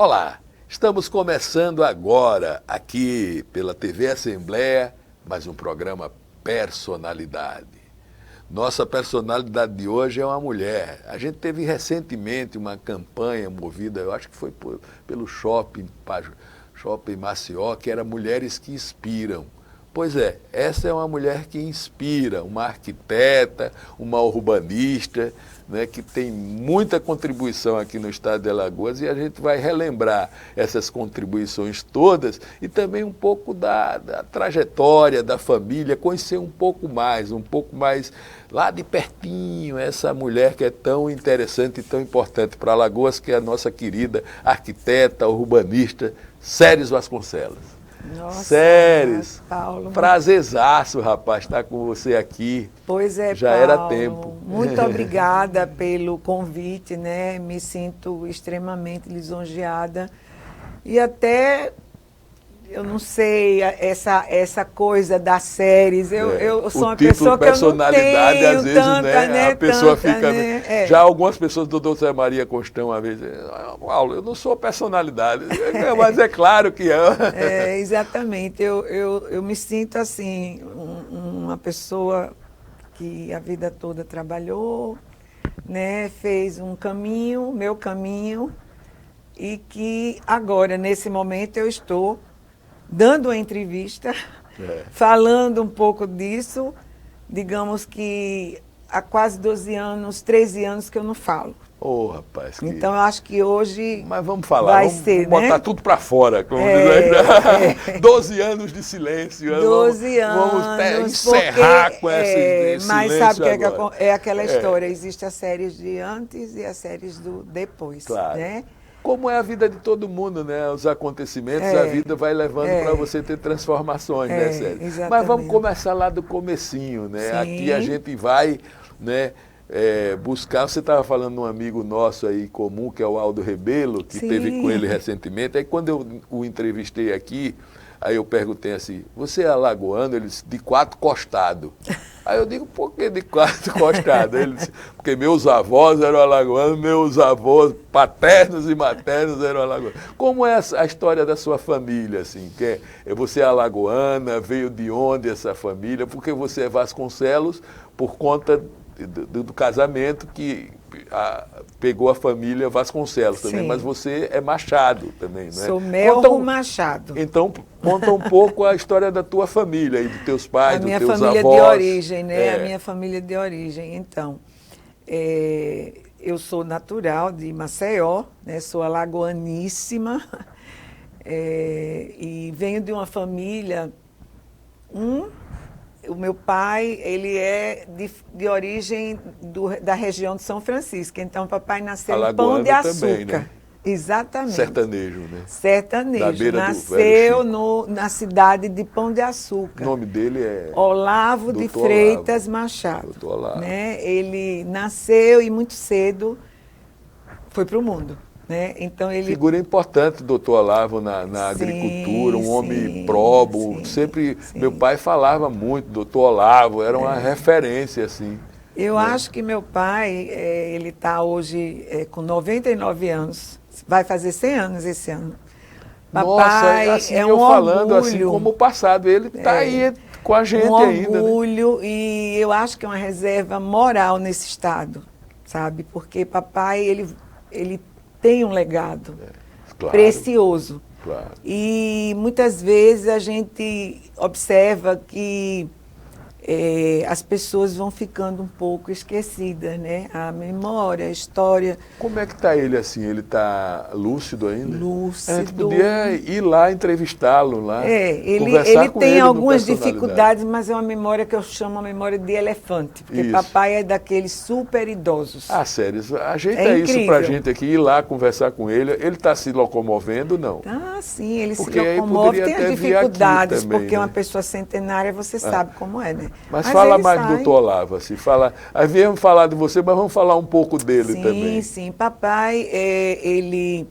Olá, estamos começando agora, aqui pela TV Assembleia, mais um programa Personalidade. Nossa personalidade de hoje é uma mulher. A gente teve recentemente uma campanha movida, eu acho que foi pelo Shopping Maceió, que era Mulheres que Inspiram. Pois é, essa é uma mulher que inspira, uma arquiteta, uma urbanista, né, que tem muita contribuição aqui no estado de Alagoas, e a gente vai relembrar essas contribuições todas e também um pouco da trajetória da família, conhecer um pouco mais lá de pertinho, essa mulher que é tão interessante e tão importante para Alagoas, que é a nossa querida arquiteta, urbanista, Séries Vasconcelos. Nossa, Séries, Paulo. Prazerzaço, rapaz, estar com você aqui. Pois é, já Paulo, era tempo. Muito obrigada pelo convite, né? Me sinto extremamente lisonjeada. E até, eu não sei, essa coisa das séries. Eu sou uma pessoa que eu não tenho às vezes, tanta, né? A pessoa tanta, fica... né? Já algumas pessoas do Dr. Zé Maria Constão, uma vez, Paulo, eu não sou personalidade, mas é claro que é. Exatamente. Eu me sinto assim, uma pessoa que a vida toda trabalhou, né? Fez um caminho, meu caminho, e que agora, nesse momento, eu estou dando uma entrevista, falando um pouco disso. Digamos que há quase 12 anos, 13 anos que eu não falo. Ô, rapaz. Então, eu acho que hoje mas vamos falar, vai vamos ser, botar né? tudo para fora, como dizer. 12 anos de silêncio. 12 vamos anos. encerrar com esse silêncio. Mas sabe o que agora. É aquela história, existe as séries de antes e as séries do depois, claro. Né? Como é a vida de todo mundo, né? Os acontecimentos, a vida vai levando para você ter transformações, né, Sério? Exatamente. Mas vamos começar lá do comecinho, né? Sim. Aqui a gente vai, né, buscar... Você estava falando de um amigo nosso aí comum, que é o Aldo Rebelo, que teve com ele recentemente. Aí quando eu o entrevistei aqui, aí eu perguntei assim, você é alagoano? Ele disse, de 4 costado. Aí eu digo, por que de 4 costados? Ele disse, porque meus avós eram alagoanos, meus avós paternos e maternos eram alagoanos. Como é a história da sua família, assim? Você é alagoana, veio de onde essa família? Porque você é Vasconcelos por conta do casamento que pegou a família Vasconcelos também, mas você é Machado também, né? Sou Melro Machado. Então, conta um pouco a história da tua família e dos teus pais, dos teus avós. A minha família de origem, né? A minha família de origem. Então, eu sou natural de Maceió, né? Sou alagoaníssima, e venho de uma família... O meu pai, ele é de origem da região de São Francisco. Então, o papai nasceu em Pão de Açúcar. Também, né? Exatamente. Sertanejo, né? Sertanejo. Da beira nasceu na cidade de Pão de Açúcar. O nome dele é... Olavo de Freitas Machado. Doutor Olavo. Né? Ele nasceu e muito cedo foi para o mundo. Né? Então ele... Figura importante, doutor Olavo, na agricultura, um homem probo. Sempre, meu pai falava muito, doutor Olavo, era uma referência, assim. Eu acho que meu pai, ele está hoje com 99 anos, vai fazer 100 anos esse ano. Papai, nossa, assim, é um eu falando orgulho, assim como o passado, ele está aí com a gente ainda. Um orgulho, né? E eu acho que é uma reserva moral nesse estado, sabe? Porque papai, ele tem um legado precioso. Claro. E muitas vezes a gente observa que as pessoas vão ficando um pouco esquecidas, né? A memória, a história. Como é que está ele assim? Ele está lúcido ainda? Lúcido. A gente podia ir lá entrevistá-lo lá. Ele tem algumas dificuldades, mas é uma memória que eu chamo a memória de elefante, porque papai é daqueles super idosos. Sério, ajeita isso pra gente aqui, ir lá conversar com ele. Ele está se locomovendo, não? Sim, ele porque se locomove, tem as dificuldades, também, porque né? Uma pessoa centenária, você sabe como é, né? Mas fala mais do doutor Olavo, assim, aí viemos falar de você, mas vamos falar um pouco dele também. Sim, papai, ele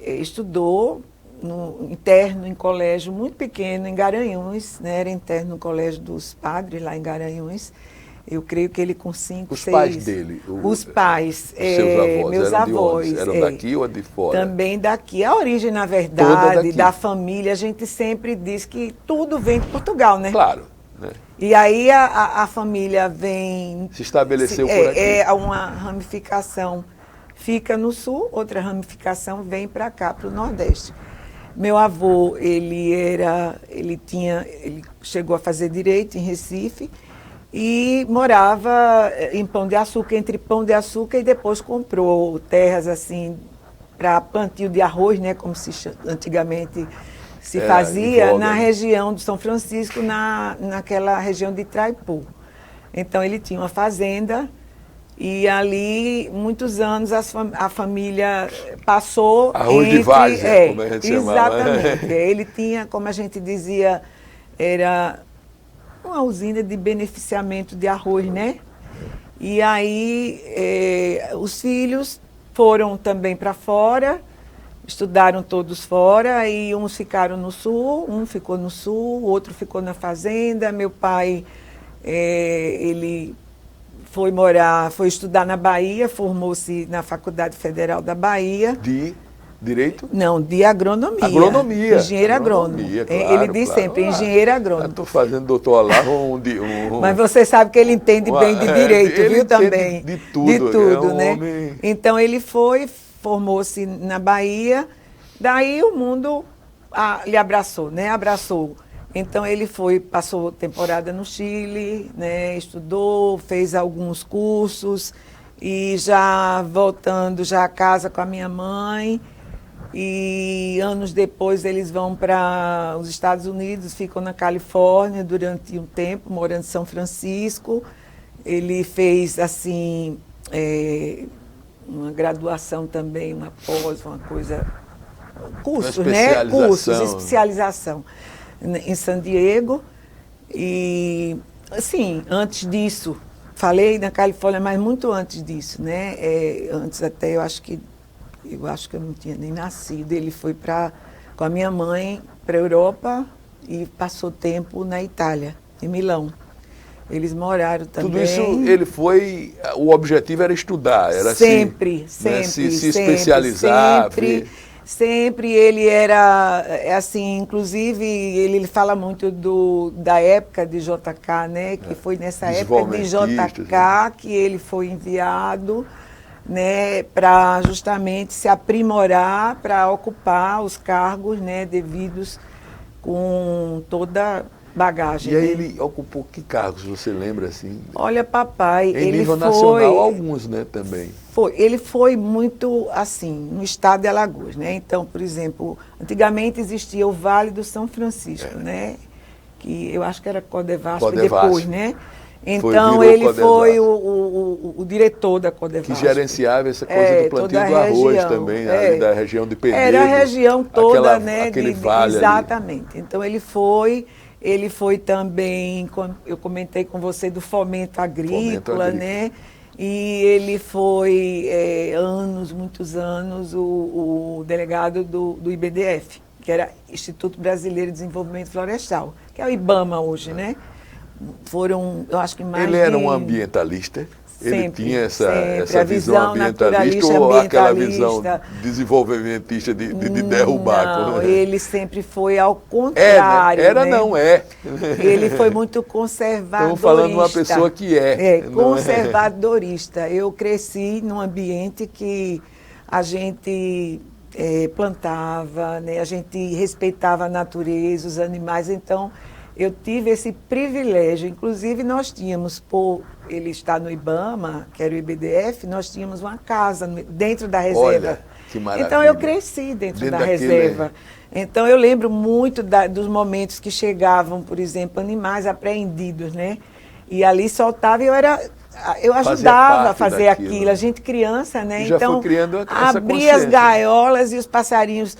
estudou interno em colégio muito pequeno, em Garanhuns, né? Era interno no colégio dos padres, lá em Garanhuns, Eu creio que ele com 5, Os 6... pais dele? Os pais, seus avós, meus eram avós. De onde? Eram daqui ou de fora? Também daqui. A origem, na Toda verdade, daqui. da família, a gente sempre diz que tudo vem de Portugal, né? Claro. Né? E aí a família vem... Se estabeleceu por aqui. É uma ramificação fica no sul, outra ramificação vem para cá, para o Nordeste. Meu avô, ele chegou a fazer direito em Recife e morava em Pão de Açúcar, entre Pão de Açúcar, e depois comprou terras assim para plantio de arroz, né, como antigamente se fazia, na região do São Francisco, naquela região de Itraipu. Então ele tinha uma fazenda e ali, muitos anos, a família passou arroz de várzea, como a gente chamava. Exatamente. Ele tinha, como a gente dizia, era uma usina de beneficiamento de arroz, né? E aí os filhos foram também para fora, estudaram todos fora, e uns ficaram no sul, um ficou no sul, o outro ficou na fazenda. Meu pai, ele foi estudar na Bahia, formou-se na Faculdade Federal da Bahia. De direito? Não, de agronomia. Agronomia. Engenheiro agrônomo. Claro, ele diz sempre, engenheiro agrônomo. Estou fazendo doutor lá Mas você sabe que ele entende bem de direito, ele viu, também? De tudo. De tudo, né? Homem... Então ele formou-se na Bahia, daí o mundo lhe abraçou, né? Abraçou. Então ele passou temporada no Chile, né? Estudou, fez alguns cursos e já voltando já a casa com a minha mãe. E anos depois eles vão para os Estados Unidos, ficam na Califórnia durante um tempo, morando em São Francisco. Ele fez assim uma graduação também, uma pós, uma coisa, cursos, né? Cursos, especialização em San Diego. E assim, antes disso, falei na Califórnia, mas muito antes disso, né? Antes até eu acho que eu não tinha nem nascido. Ele foi com a minha mãe para a Europa e passou tempo na Itália, em Milão. Eles moraram também. Tudo isso ele foi... O objetivo era estudar, era sempre, assim, sempre, se especializar. Sempre ele era assim, inclusive ele fala muito da época de JK, né? Que foi nessa época de JK que ele foi enviado, né, para justamente se aprimorar, para ocupar os cargos, né, devidos com toda bagagem. E aí né? ele ocupou que cargos, você lembra assim? Olha, papai, em nível nacional, alguns, né, também. Ele foi muito assim, no estado de Alagoas, né? Então, por exemplo, antigamente existia o Vale do São Francisco, né? Que eu acho que era Codevasf depois, né? Então, ele foi o diretor da Codevasf. Que gerenciava essa coisa do plantio do arroz também, ali da região de Penedo. Era a região toda, né? Aquele vale exatamente. Ali. Então, ele foi também, eu comentei com você, do fomento agrícola, né? E ele foi, muitos anos, o delegado do IBDF, que era Instituto Brasileiro de Desenvolvimento Florestal, que é o IBAMA hoje, né? Foram, eu acho que mais Ele era um ambientalista? Sempre, ele tinha essa visão ambientalista ou aquela visão desenvolvimentista de derrubar? Não, ele sempre foi ao contrário. Era, né? Não é. Ele foi muito conservadorista. Estamos falando de uma pessoa que conservadorista. Eu cresci num ambiente que a gente plantava, né? A gente respeitava a natureza, os animais, então... Eu tive esse privilégio, inclusive nós tínhamos, por ele estar no IBAMA, que era o IBDF, nós tínhamos uma casa dentro da reserva. Olha, que maravilha. Então eu cresci dentro da reserva. Então eu lembro muito dos momentos que chegavam, por exemplo, animais apreendidos, né? E ali soltava e eu ajudava a fazer aquilo. A gente criança, né? Já então foi criando essa abria as gaiolas e os passarinhos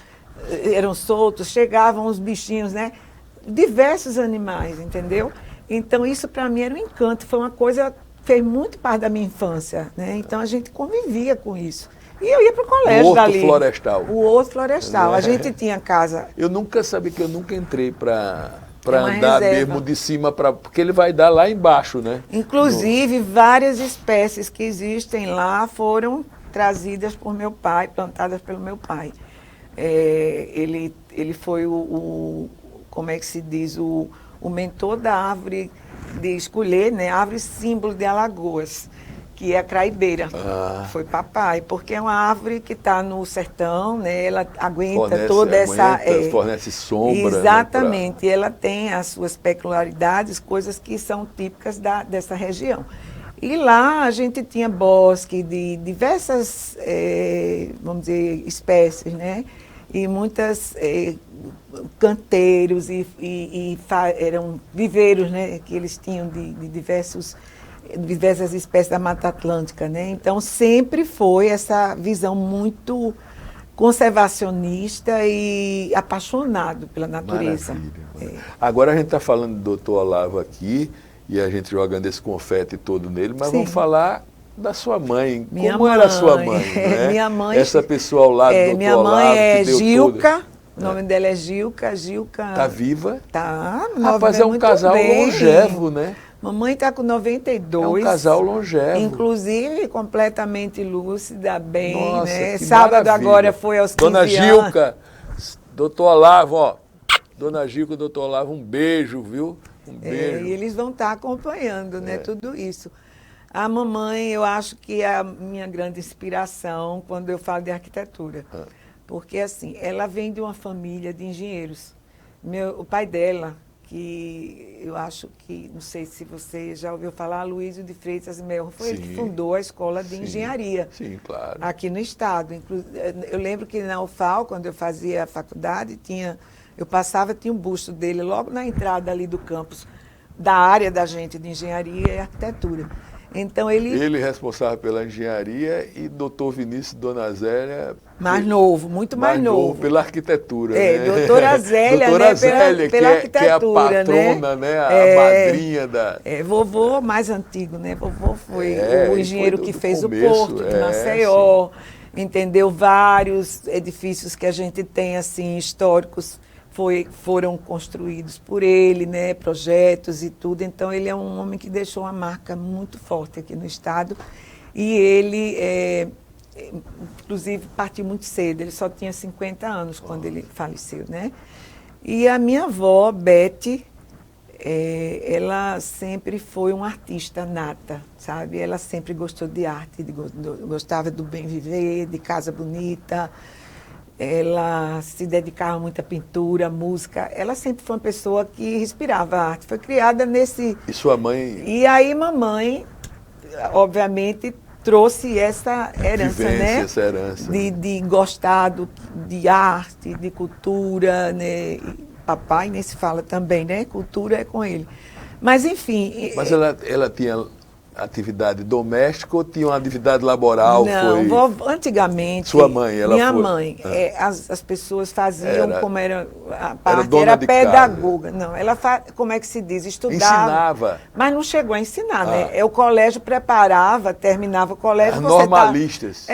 eram soltos, chegavam os bichinhos, né? Diversos animais, entendeu? Então, isso para mim era um encanto, foi uma coisa, fez muito parte da minha infância, né? Então, a gente convivia com isso. E eu ia para o colégio dali. O Horto Florestal. O Horto Florestal. A gente tinha casa... Eu nunca entrei para para andar mesmo de cima para... Porque ele vai dar lá embaixo, né? Inclusive, várias espécies que existem lá foram trazidas por meu pai, plantadas pelo meu pai. Ele foi como é que se diz, o mentor da árvore de escolher, né? Árvore símbolo de Alagoas, que é a craibeira. Foi papai, porque é uma árvore que está no sertão, né? Ela aguenta fornece sombra. Exatamente, ela tem as suas peculiaridades, coisas que são típicas dessa região. E lá a gente tinha bosque de diversas, vamos dizer, espécies, né? E muitas canteiros eram viveiros, né? Que eles tinham de diversas espécies da Mata Atlântica, né? Então sempre foi essa visão muito conservacionista e apaixonado pela natureza. Agora a gente está falando do Dr. Olavo aqui e a gente jogando esse confete todo nele, mas vamos falar da sua mãe. Como era a sua mãe? Né? Minha mãe. Essa pessoa ao lado do Dr. Minha Olavo. Mãe é Gilca. Tudo. O nome dela é Gilca. Gilca. Está viva? Tá. Rapaz, é um casal longevo, né? Mamãe está com 92. É um casal longevo. Inclusive, completamente lúcida, bem, Nossa, né? Que Sábado maravilha. Agora foi aos 15 Dona anos. Gilca, Doutor Olavo, ó. Dona Gilca e Doutor Olavo, um beijo, viu? Um beijo. E eles vão estar acompanhando, né? Tudo isso. A mamãe, eu acho que é a minha grande inspiração quando eu falo de arquitetura. Porque, assim, ela vem de uma família de engenheiros. O pai dela, que eu acho que, não sei se você já ouviu falar, Aloysio de Freitas Melro, foi ele que fundou a escola de engenharia. Sim, claro. Aqui no estado. Eu lembro que na UFAL, quando eu fazia a faculdade, tinha um busto dele logo na entrada ali do campus, da área da gente de engenharia e arquitetura. Então ele responsável pela engenharia e doutor Vinícius Donazélia... Mais novo, muito mais novo. Pela arquitetura, né? Doutora Zélia, doutora né? Zélia, pela arquitetura, que é a patrona, né? A madrinha da... Vovô mais antigo, né? Vovô foi o engenheiro que fez começo, o Porto de Maceió, entendeu? Vários edifícios que a gente tem, assim, históricos, foram construídos por ele, né? Projetos e tudo. Então, ele é um homem que deixou uma marca muito forte aqui no estado. E ele, inclusive, partiu muito cedo. Ele só tinha 50 anos quando ele faleceu, né? E a minha avó, Bete, ela sempre foi uma artista nata, sabe? Ela sempre gostou de arte, gostava do bem viver, de casa bonita. Ela se dedicava muito à pintura, à música. Ela sempre foi uma pessoa que respirava arte. Foi criada nesse... E sua mãe? E aí mamãe, obviamente, trouxe essa herança, né? Essa herança. De gostar de arte, de cultura, né? E papai nem se fala também, né? Cultura é com ele. Mas, enfim... Mas ela tinha... atividade doméstica ou tinha uma atividade laboral? Não, antigamente... Sua mãe, minha mãe, as pessoas faziam como era a parte, era pedagoga. Não, ela, como é que se diz? Estudava. Ensinava. Mas não chegou a ensinar, né? O colégio preparava, terminava o colégio... normalistas.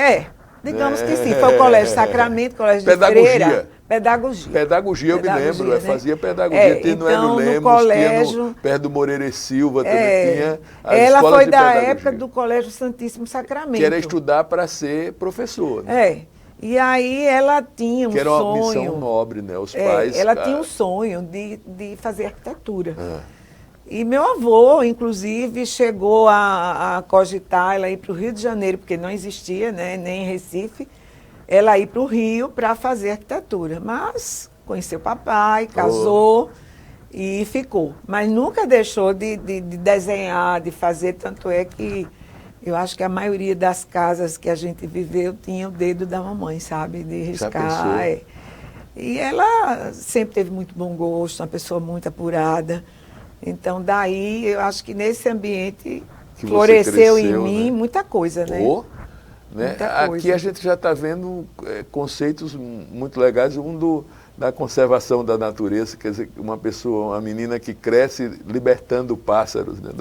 Digamos que sim. Foi o Colégio Sacramento, Colégio de Freira. Pedagogia, eu me lembro. Né? Fazia pedagogia. Tinha no Hélio Lemos, colégio, perto do Moreira e Silva, também tinha as ela escolas foi de da pedagogia. época do Colégio Santíssimo Sacramento. Que era estudar para ser professor. Né? E aí ela tinha um sonho... Que era uma missão nobre, né? Os pais... Ela tinha um sonho de fazer arquitetura. E meu avô, inclusive, chegou a cogitar ela ir para o Rio de Janeiro, porque não existia, né, nem em Recife, ela ir para o Rio para fazer arquitetura. Mas conheceu papai, casou e ficou. Mas nunca deixou de desenhar, de fazer, tanto é que eu acho que a maioria das casas que a gente viveu tinha o dedo da mamãe, sabe, de riscar. E ela sempre teve muito bom gosto, uma pessoa muito apurada. Então, daí, eu acho que nesse ambiente que floresceu em mim, né? Muita coisa, né? Né? Aqui a gente já está vendo conceitos muito legais. Um da conservação da natureza, quer dizer, uma menina que cresce libertando pássaros, né?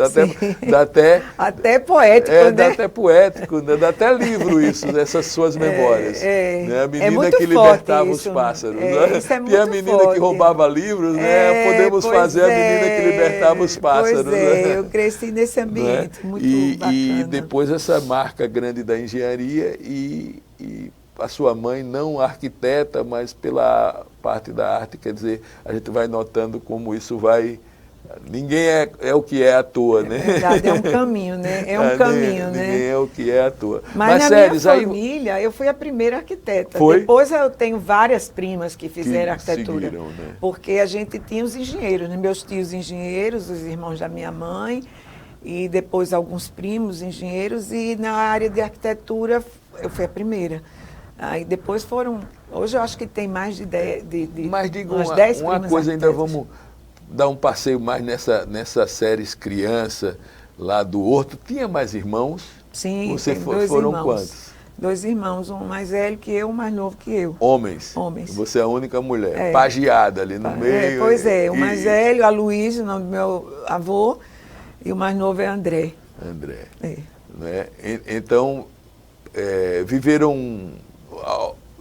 Até poético, né? Dá até poético, né? Dá até livro isso, essas suas memórias. Né? A menina que libertava os pássaros. Né? Isso é muito e a menina forte. que roubava livros, né? Podemos fazer a menina que libertava os pássaros. Né? Eu cresci nesse ambiente, né? muito bacana. E depois essa marca grande da engenharia e a sua mãe não arquiteta, mas pela parte da arte, quer dizer, a gente vai notando como isso vai... Ninguém é o que é à toa, né? É verdade, é um caminho, né? É um caminho, né? Ninguém é o que é à toa. Mas na minha família, eu fui a primeira arquiteta. Foi? Depois eu tenho várias primas que fizeram arquitetura. Seguiram, né? Porque a gente tinha os engenheiros, né? Meus tios engenheiros, os irmãos da minha mãe, e depois alguns primos engenheiros, e na área de arquitetura eu fui a primeira. Aí depois foram... Hoje eu acho que tem mais de 10 Mas diga umas 10 uma primas coisa, ainda arquitetas. vamos dar um passeio mais nessa séries criança lá do Horto. Tinha mais irmãos? Sim, Você tem dois foram irmãos. quantos? 2 irmãos, um mais velho que eu, um mais novo que eu. Homens? Homens. Você é a única mulher, É. pagiada ali no meio. Pois é, o mais velho, a Luísa, o nome do meu avô, e o mais novo é André. André. É. Né? Então, viveram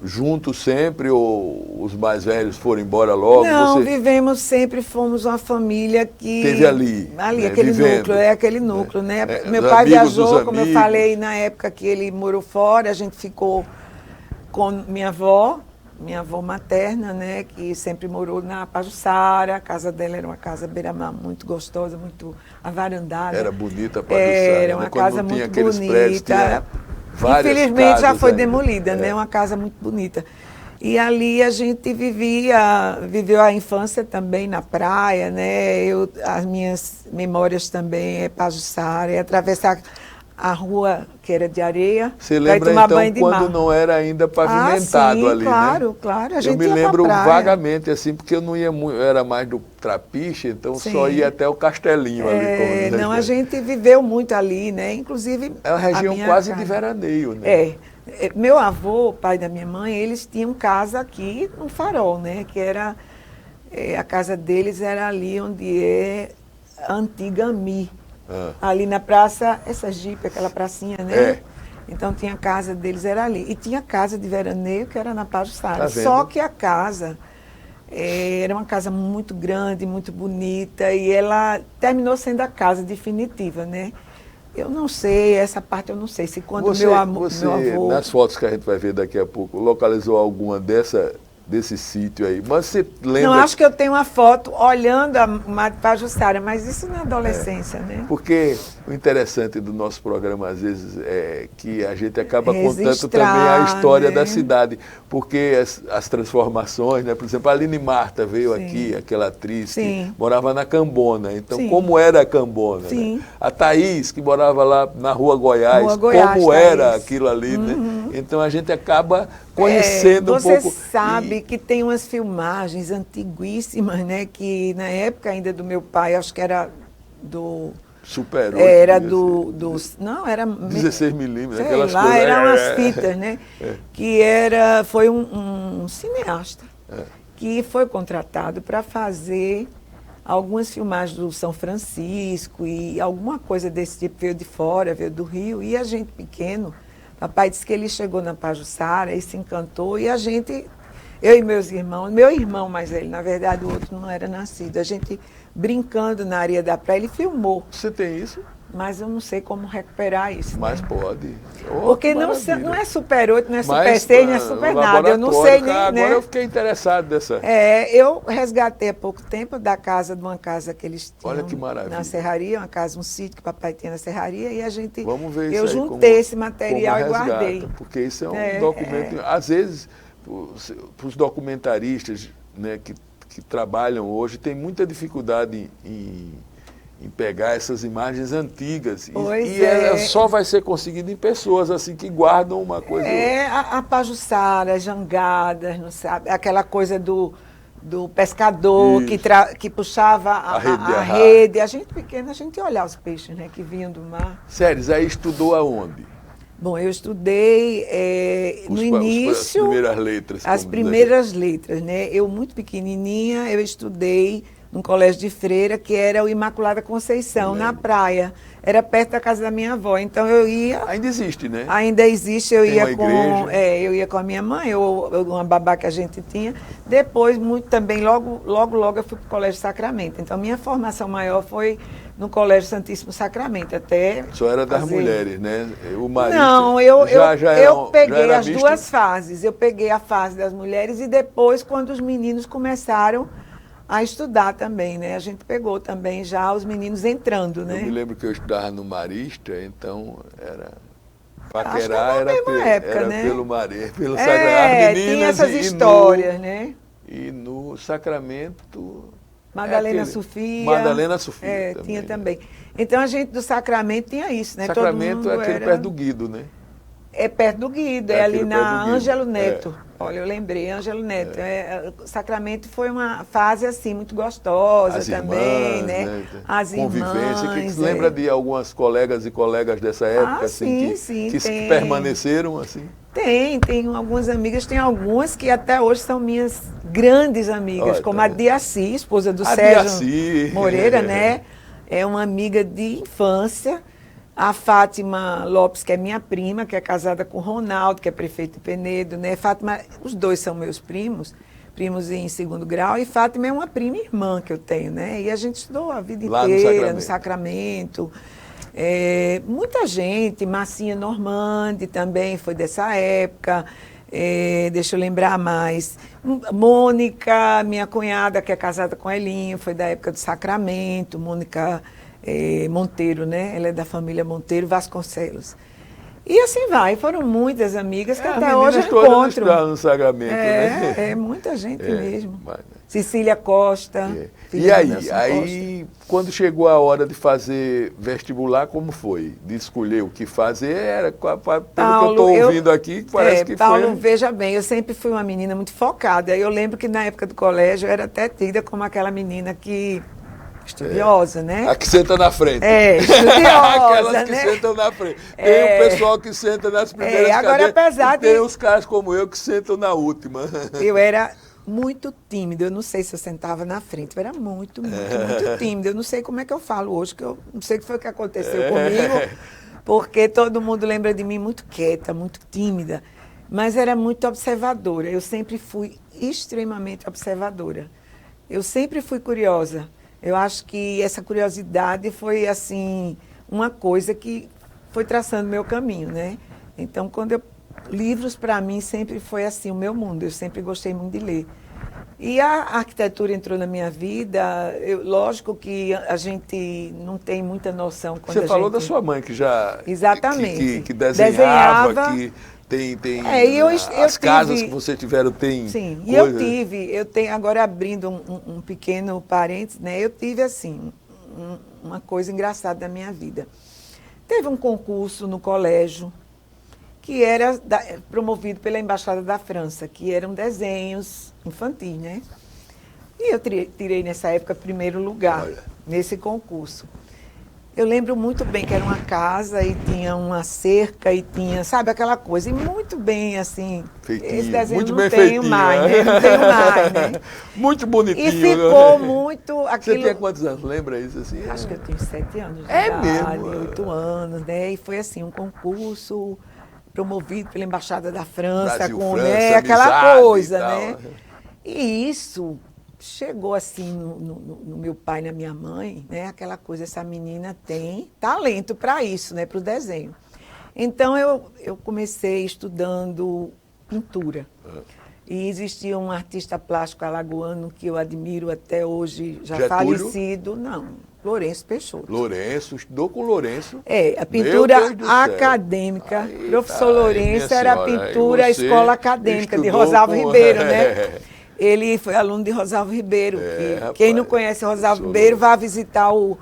juntos sempre, ou os mais velhos foram embora logo? Não, vivemos sempre, fomos uma família que... Teve ali, né, aquele vivendo. núcleo, aquele núcleo, né? Meu Os pai amigos dos viajou, como eu amigos. falei, na época que ele morou fora, a gente ficou com minha avó materna, né? Que sempre morou na Pajuçara, a casa dela era uma casa beira-mar muito gostosa, muito avarandada. Era bonita a Pajuçara. Era uma né? Quando casa não tinha muito aqueles prédios, bonita. tinha várias Infelizmente já casas foi ainda. demolida, né? Uma casa muito bonita. E ali a gente viveu a infância também na praia, né? As minhas memórias também é Pajuçara, é atravessar a rua que era de areia. Você lembra tomar então banho de quando mar. não era ainda pavimentado sim, ali, claro, né? claro. A gente Eu me ia pra lembro praia. vagamente, assim, porque eu não ia muito, eu era mais do Trapiche, então Sim. só ia até o Castelinho ali. Como Não, a gente viveu muito ali, né? Inclusive é uma região minha quase casa. de veraneio, né? Meu avô, pai da minha mãe, eles tinham casa aqui no Farol, né? Que era... a casa deles era ali onde é a antiga AMI. Ali na praça, essa Jipe, aquela pracinha, né? Então tinha a casa deles, era ali. E tinha casa de veraneio, que era na Pajuçara. Tá vendo? Só que a casa era uma casa muito grande, muito bonita, e ela terminou sendo a casa definitiva, né? Eu não sei, essa parte eu não sei. Se quando Você, meu avô... nas fotos que a gente vai ver daqui a pouco, localizou alguma desse sítio aí? Mas você lembra... Não, acho que eu tenho uma foto olhando a Mar de Pajuçara, mas isso na adolescência, né? Porque o interessante do nosso programa, às vezes, é que a gente acaba contando Registrar, também a história né? da cidade. Porque as transformações, né? Por exemplo, a Aline Marta veio Sim. aqui, aquela atriz Sim. que morava na Cambona. Então, Sim. como era a Cambona? Sim. Né? A Thaís, que morava lá na Rua Goiás, como Thaís. era aquilo ali, né? Então, a gente acaba conhecendo um pouco... Você sabe que tem umas filmagens antiguíssimas, né? Que na época ainda do meu pai, acho que era do... Super 8. Era não, era... 16 milímetros, sei aquelas lá, coisas... eram umas fitas, né? Que foi um cineasta que foi contratado para fazer algumas filmagens do São Francisco e alguma coisa desse tipo, veio de fora, veio do Rio, e a gente pequeno, papai disse que ele chegou na Pajuçara e se encantou, e a gente, eu e meus irmãos, meu irmão mais velho, na verdade o outro não era nascido, a gente brincando na areia da praia, ele filmou. Você tem isso? Mas eu não sei como recuperar isso. Mas né? pode. Porque não é Super 8, não é Super 6, não é Super nada. Eu não sei nem, agora né? eu fiquei interessado dessa... Eu resgatei há pouco tempo de uma casa que eles tinham. Olha que maravilha. Na Serraria, um sítio que o papai tinha na Serraria, e a gente... Vamos ver eu isso aí, juntei esse material e resgata, guardei. Porque isso é um documento... Às vezes, para os documentaristas, né, que trabalham hoje, tem muita dificuldade em pegar essas imagens antigas. E ela só vai ser conseguida em pessoas assim que guardam uma coisa. A Pajuçara, as jangadas, não sabe? Aquela coisa do pescador que puxava a rede. A gente pequena, a gente ia olhar os peixes, né, que vinham do mar. Séries, aí estudou aonde? Bom, eu estudei no início... As primeiras letras. As primeiras letras, né? Eu, muito pequenininha, eu estudei num colégio de freira, que era o Imaculada Conceição, na praia. Era perto da casa da minha avó. Então eu ia... Ainda existe, né? Ainda existe, eu ia com... igreja. eu ia com a minha mãe, uma babá que a gente tinha. Depois, muito também, logo eu fui para o Colégio Sacramento. Então, minha formação maior foi no Colégio Santíssimo Sacramento, até... Só era das mulheres, né? O marido Não, eu peguei as duas fases. Eu peguei a fase das mulheres e depois, quando os meninos começaram a estudar também, né? A gente pegou também já os meninos entrando, né? Eu me lembro que eu estudava no Marista, então era... Paquerar era né? pelo Marista, pelo Sacramento. Tinha essas histórias, né? E no Sacramento... Madalena Sofia. Madalena Sofia também. Tinha também. Então, a gente do Sacramento tinha isso, né? Sacramento Todo mundo é aquele perto do Guido, né? É perto do Guido, é ali na Ângelo Neto. Olha, eu lembrei, Ângelo Neto. Sacramento foi uma fase, assim, muito gostosa também, irmãs, né? As convivência. irmãs. Você lembra de algumas colegas e colegas dessa época, assim, que permaneceram, assim? Tem algumas amigas, tem algumas que até hoje são minhas grandes amigas, como a Diaci, esposa do Sérgio Moreira, né? É uma amiga de infância. A Fátima Lopes, que é minha prima, que é casada com o Ronaldo, que é prefeito de Penedo, né? Fátima, os dois são meus primos em segundo grau, e Fátima é uma prima irmã que eu tenho, né? E a gente estudou a vida inteira no Sacramento. Muita gente, Marcinha Normandi também foi dessa época. Deixa eu lembrar mais. Mônica, minha cunhada, que é casada com Elinho, foi da época do Sacramento. Mônica Monteiro, né? Ela é da família Monteiro Vasconcelos. E assim vai, foram muitas amigas que até hoje eu encontro. No Sacramento, né? Muita gente mesmo. Cecília Costa. E aí, quando chegou a hora de fazer vestibular, como foi? De escolher o que fazer, era, pelo Paulo, que eu estou ouvindo aqui, parece que Paulo, foi... veja bem, eu sempre fui uma menina muito focada. Eu lembro que na época do colégio eu era até tida como aquela menina que... estudiosa, né? A que senta na frente. Estudiosa, aquelas que sentam na frente. Tem o pessoal que senta nas primeiras agora, cadeiras, e tem os caras como eu que sentam na última. Eu era muito tímida, eu não sei se eu sentava na frente, eu era muito tímida. Eu não sei como é que eu falo hoje, que eu não sei o que foi que aconteceu comigo, porque todo mundo lembra de mim muito quieta, muito tímida, mas era muito observadora. Eu sempre fui extremamente observadora. Eu sempre fui curiosa. Eu acho que essa curiosidade foi, assim, uma coisa que foi traçando meu caminho, né? Então, livros, para mim, sempre foi, assim, o meu mundo. Eu sempre gostei muito de ler. E a arquitetura entrou na minha vida. Lógico que a gente não tem muita noção. Quando Você falou da sua mãe, que já... Exatamente. Que desenhava, que... Tem as casas que você tiveram, tem... Sim, e eu tenho, agora abrindo um pequeno parênteses, né? Eu tive, assim, uma coisa engraçada da minha vida. Teve um concurso no colégio que era promovido pela Embaixada da França, que eram desenhos infantis, né? E eu tirei nessa época primeiro lugar nesse concurso. Eu lembro muito bem que era uma casa e tinha uma cerca e tinha, sabe, aquela coisa. E muito bem, assim, feitinho, esse desenho muito não bem tenho feitinho, mais, né? Não tenho mais, né? Muito bonitinho. E ficou muito... Você tinha quantos anos? Lembra isso? Assim? Acho que eu tenho 7 anos de idade, mesmo? 8 anos, né? E foi, assim, um concurso promovido pela Embaixada da França, Brasil, com França, aquela coisa, e né? E isso... chegou assim no meu pai e na minha mãe, né? Aquela coisa, essa menina tem talento para isso, né? Para o desenho. Então, eu comecei estudando pintura. E existia um artista plástico alagoano que eu admiro até hoje, já Getúlio? Falecido. Não, Lourenço Peixoto. Lourenço, estudou com Lourenço. A pintura acadêmica. Aí, professor Lourenço era a pintura, escola acadêmica de Rosalvo Ribeiro, né? Ele foi aluno de Rosalvo Ribeiro. Quem não conhece Rosalvo Ribeiro, vá visitar o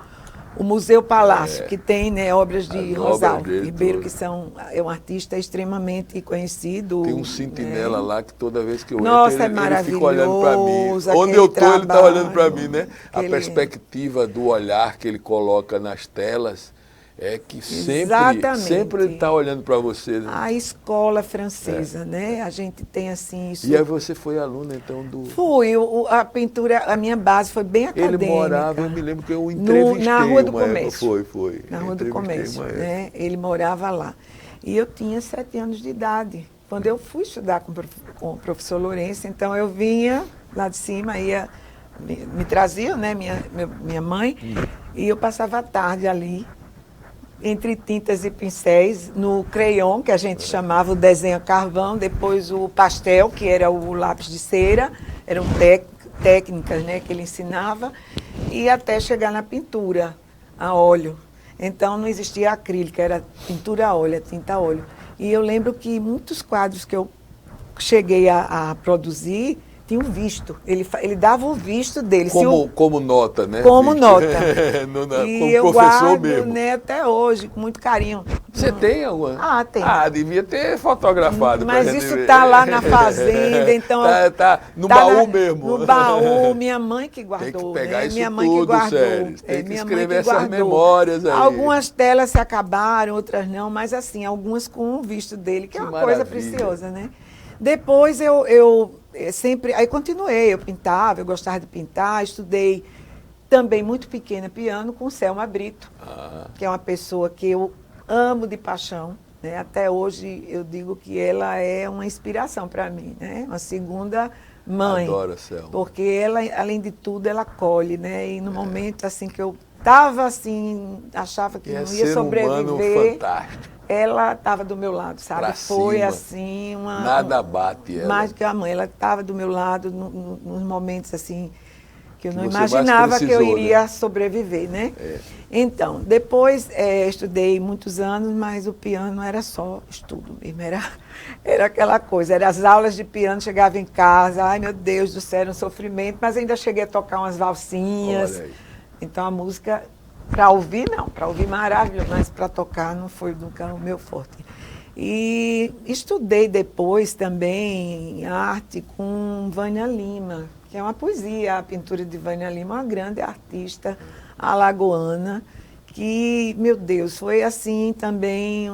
Museu Palácio, que tem, né, obras de Rosalvo Ribeiro, que é um artista extremamente conhecido. Tem um sentinela lá que toda vez que eu entro, ele fica olhando para mim. Onde eu estou, ele está olhando para mim, né? A perspectiva do olhar que ele coloca nas telas é que Exatamente. sempre ele está olhando para você. Né? A escola francesa, né? A gente tem assim isso. E aí você foi aluna, então, do... Fui, a pintura, a minha base foi bem acadêmica. Ele morava, eu me lembro que eu entrevistei na Rua do uma época. Comércio. Foi. Na Rua do Comércio, né? Ele morava lá. E eu tinha 7 anos de idade, quando eu fui estudar com o professor Lourenço. Então eu vinha lá de cima, ia, me trazia, né, minha mãe, e eu passava a tarde ali, entre tintas e pincéis, no crayon, que a gente chamava o desenho a carvão, depois o pastel, que era o lápis de cera, eram técnicas, né, que ele ensinava, e até chegar na pintura, a óleo. Então não existia acrílica, era pintura a óleo, tinta a óleo. E eu lembro que muitos quadros que eu cheguei a produzir tinha um visto. Ele dava o visto dele. Como nota, né? Como visto. nota. E como eu professor guardo, mesmo. Né, até hoje, com muito carinho. Você tem alguma? Ah, tem. Ah, devia ter fotografado. Mas isso está lá na fazenda, então... Tá no baú mesmo. No baú, minha mãe que guardou. Tem que pegar né? isso minha mãe tudo, que guardou. Sério. Tem que minha escrever mãe que essas memórias aí. Algumas telas se acabaram, outras não, mas assim, algumas com o visto dele, que é uma maravilha. Coisa preciosa, né? Depois eu sempre... Aí continuei, eu pintava, eu gostava de pintar, estudei também muito pequena piano com Selma Brito, que é uma pessoa que eu amo de paixão. Né? Até hoje eu digo que ela é uma inspiração para mim, né? Uma segunda mãe. Adoro a Selma. Porque ela, além de tudo, ela acolhe, né? E no momento assim que eu estava assim, achava que não ia sobreviver. Humano fantástico. Ela estava do meu lado, sabe? Pra Foi cima. assim uma... Nada bate ela. Mais do que a mãe. Ela estava do meu lado nos momentos assim que eu não você imaginava mais que eu precisou, iria né? sobreviver, né? É. Então, depois estudei muitos anos, mas o piano era só estudo mesmo, era aquela coisa, eram as aulas de piano, chegava em casa, ai meu Deus do céu, era um sofrimento, mas ainda cheguei a tocar umas valsinhas. Olha aí. Então a música, para ouvir não, para ouvir maravilhoso, mas para tocar não foi nunca o meu forte. E estudei depois também arte com Vânia Lima, que é uma poesia, a pintura de Vânia Lima, uma grande artista alagoana, que, meu Deus, foi assim também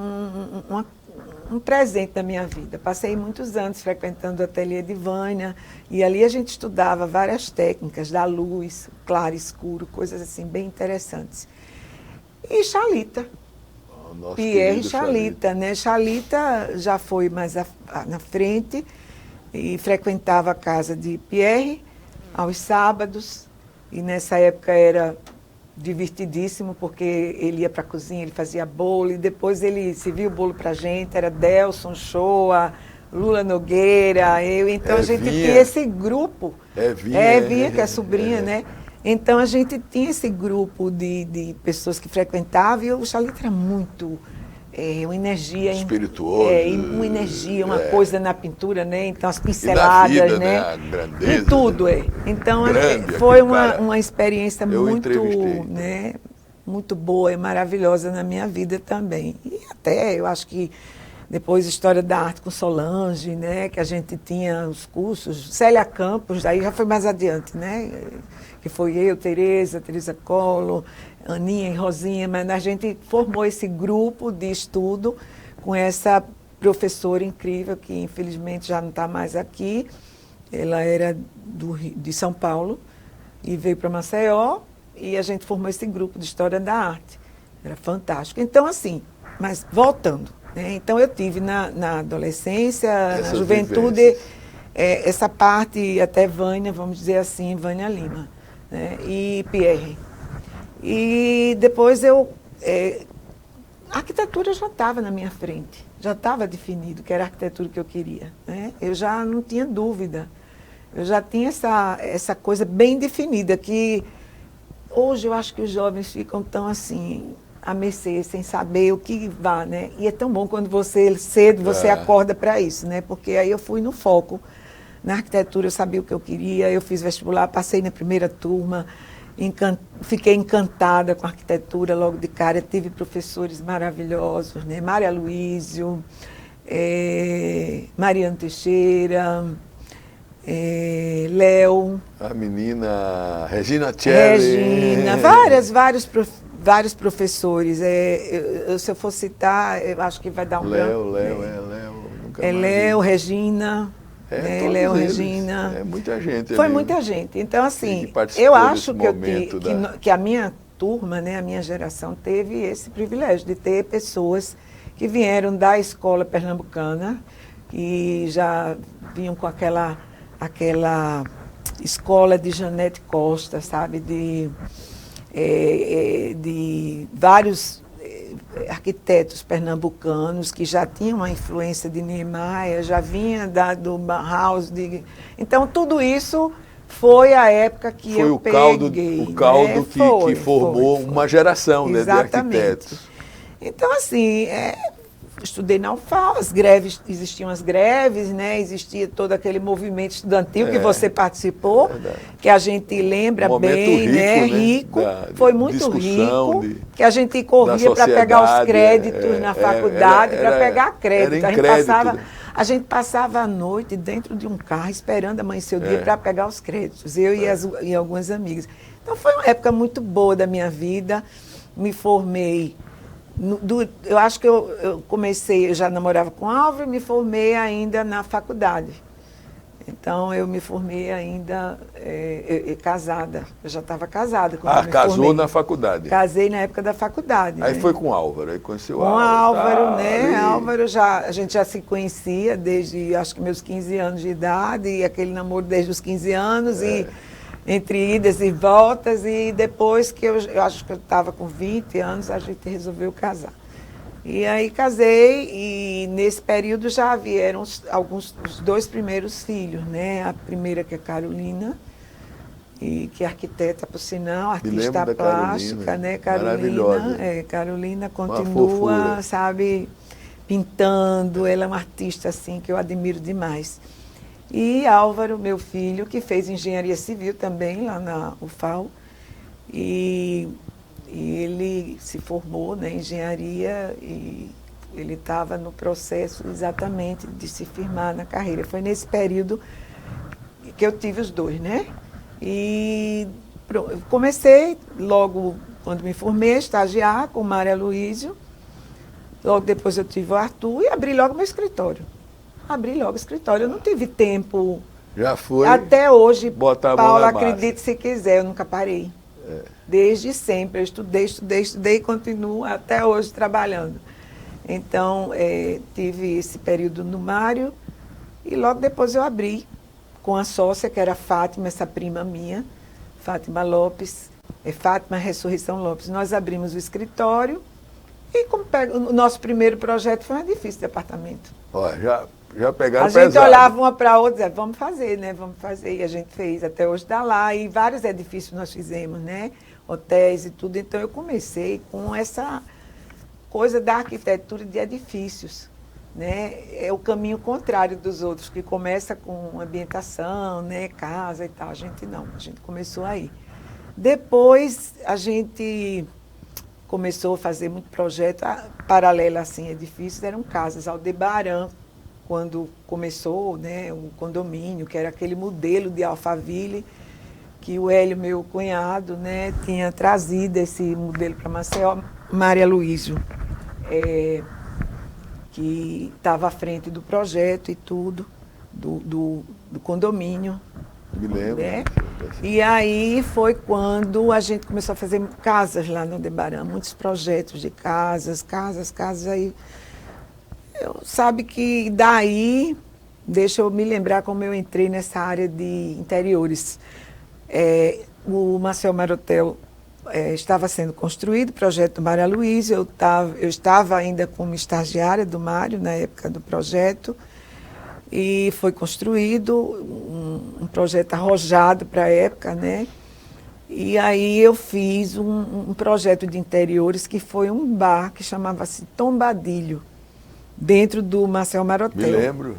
um presente da minha vida. Passei muitos anos frequentando o ateliê de Vânia, e ali a gente estudava várias técnicas da luz, claro, escuro, coisas assim bem interessantes. E Chalita. Pierre Chalita, né? Chalita já foi mais na frente e frequentava a casa de Pierre aos sábados, e nessa época era divertidíssimo, porque ele ia para a cozinha, ele fazia bolo, e depois ele servia o bolo para a gente, era Delson Shoa, Lula Nogueira, eu, então a gente tinha esse grupo, Vinha, que é sobrinha, né? Então a gente tinha esse grupo de pessoas que frequentavam, e o Chalita era muito... uma energia espirituosa, uma energia, uma coisa na pintura, né? Então as pinceladas, vida, né? A grandeza, e tudo, Então foi uma experiência muito, né? Muito boa e maravilhosa na minha vida também. E até eu acho que depois História da Arte com Solange, né? Que a gente tinha os cursos, Célia Campos, daí já foi mais adiante, né? Que foi eu, Tereza Collor, Aninha e Rosinha, mas a gente formou esse grupo de estudo com essa professora incrível, que infelizmente já não está mais aqui. Ela era de São Paulo e veio para Maceió, e a gente formou esse grupo de História da Arte. Era fantástico. Então, assim, mas voltando, né? Então eu tive na adolescência, na juventude, essa parte até Vânia, vamos dizer assim, Vânia Lima, né? E Pierre. E depois a arquitetura já estava na minha frente, já estava definido que era a arquitetura que eu queria, né? Eu já não tinha dúvida, eu já tinha essa coisa bem definida, que hoje eu acho que os jovens ficam tão assim, à mercê, sem saber o que vai, né? E é tão bom quando cedo você acorda para isso, né? Porque aí eu fui no foco, na arquitetura eu sabia o que eu queria, eu fiz vestibular, passei na primeira turma, fiquei encantada com a arquitetura logo de cara, tive professores maravilhosos, né? Maria Luísio, Mariano Teixeira, Léo. A menina Regina Celli. Regina, vários vários professores. Se eu for citar, eu acho que vai dar um branco. Léo. Léo, Regina. Léo, eles. Regina. É muita gente. Foi ali, muita gente. Então, assim, que eu acho que a minha turma, né, a minha geração, teve esse privilégio de ter pessoas que vieram da escola pernambucana e já vinham com aquela escola de Janete Costa, sabe, de vários arquitetos pernambucanos que já tinham uma influência de Niemeyer, já vinha do Bauhaus. Então, tudo isso foi a época que eu peguei. O caldo que formou uma geração, né, de arquitetos. Então, assim, estudei na UFAL, existiam as greves, né? Existia todo aquele movimento estudantil que você participou, que a gente lembra bem, rico, foi muito rico, que a gente corria para pegar os créditos na faculdade, para pegar crédito. A gente passava a noite dentro de um carro esperando amanhecer o dia para pegar os créditos, eu e algumas amigas. Então foi uma época muito boa da minha vida, me formei. Eu acho que eu comecei, eu já namorava com Álvaro, me formei ainda na faculdade. Então, eu me formei ainda casada. Eu já estava casada quando eu me casou formei. Na faculdade? Casei na época da faculdade. Aí né? Foi com Álvaro, aí conheceu com Álvaro, né? Álvaro, a gente já se conhecia desde, acho que meus 15 anos de idade, e aquele namoro desde os 15 anos, e entre idas e voltas, e depois que eu acho que eu estava com 20 anos, a gente resolveu casar. E aí casei, e nesse período já vieram os 2 primeiros filhos, né? A primeira, que é Carolina, e que é arquiteta, por sinal, artista plástica, né? Carolina. Carolina continua, sabe, pintando, ela é uma artista, assim, que eu admiro demais. E Álvaro, meu filho, que fez engenharia civil também lá na UFAL, e ele se formou na engenharia e ele estava no processo exatamente de se firmar na carreira. Foi nesse período que eu tive os 2, né? E comecei logo, quando me formei, a estagiar com Maria Luísio. Logo depois eu tive o Arthur e abri logo meu escritório. Eu não tive tempo. Já foi. Até hoje, Paula, acredite se quiser, eu nunca parei. Desde sempre, eu estudei e continuo até hoje trabalhando. Então, tive esse período no Mário e logo depois eu abri com a sócia, que era Fátima, essa prima minha, Fátima Lopes, Fátima Ressurreição Lopes. Nós abrimos o escritório e o nosso primeiro projeto foi um edifício de apartamento. Já pegaram pesado. A gente olhava uma para a outra e dizia, vamos fazer, né? Vamos fazer. E a gente fez, até hoje está lá. E vários edifícios nós fizemos, né? Hotéis e tudo. Então, eu comecei com essa coisa da arquitetura de edifícios, né? É o caminho contrário dos outros, que começa com ambientação, né? Casa e tal. A gente não, a gente começou aí. Depois, a gente começou a fazer muito projeto paralelo, assim, edifícios. Eram casas, Aldebaran, quando começou, né, um condomínio, que era aquele modelo de Alphaville, que o Hélio, meu cunhado, né, tinha trazido esse modelo para Maceió, Maria Luísio, que estava à frente do projeto e tudo, do condomínio. Me lembro. Né? E aí foi quando a gente começou a fazer casas lá no Aldebaran, muitos projetos de casas, aí. Sabe que daí, deixa eu me lembrar como eu entrei nessa área de interiores. O Marcel Marotel estava sendo construído, o projeto do Maria Luísa, eu estava ainda como estagiária do Mário na época do projeto, e foi construído um projeto arrojado para a época, né? E aí eu fiz um projeto de interiores que foi um bar que chamava-se Tombadilho, dentro do Marcel Marotel. Me lembro.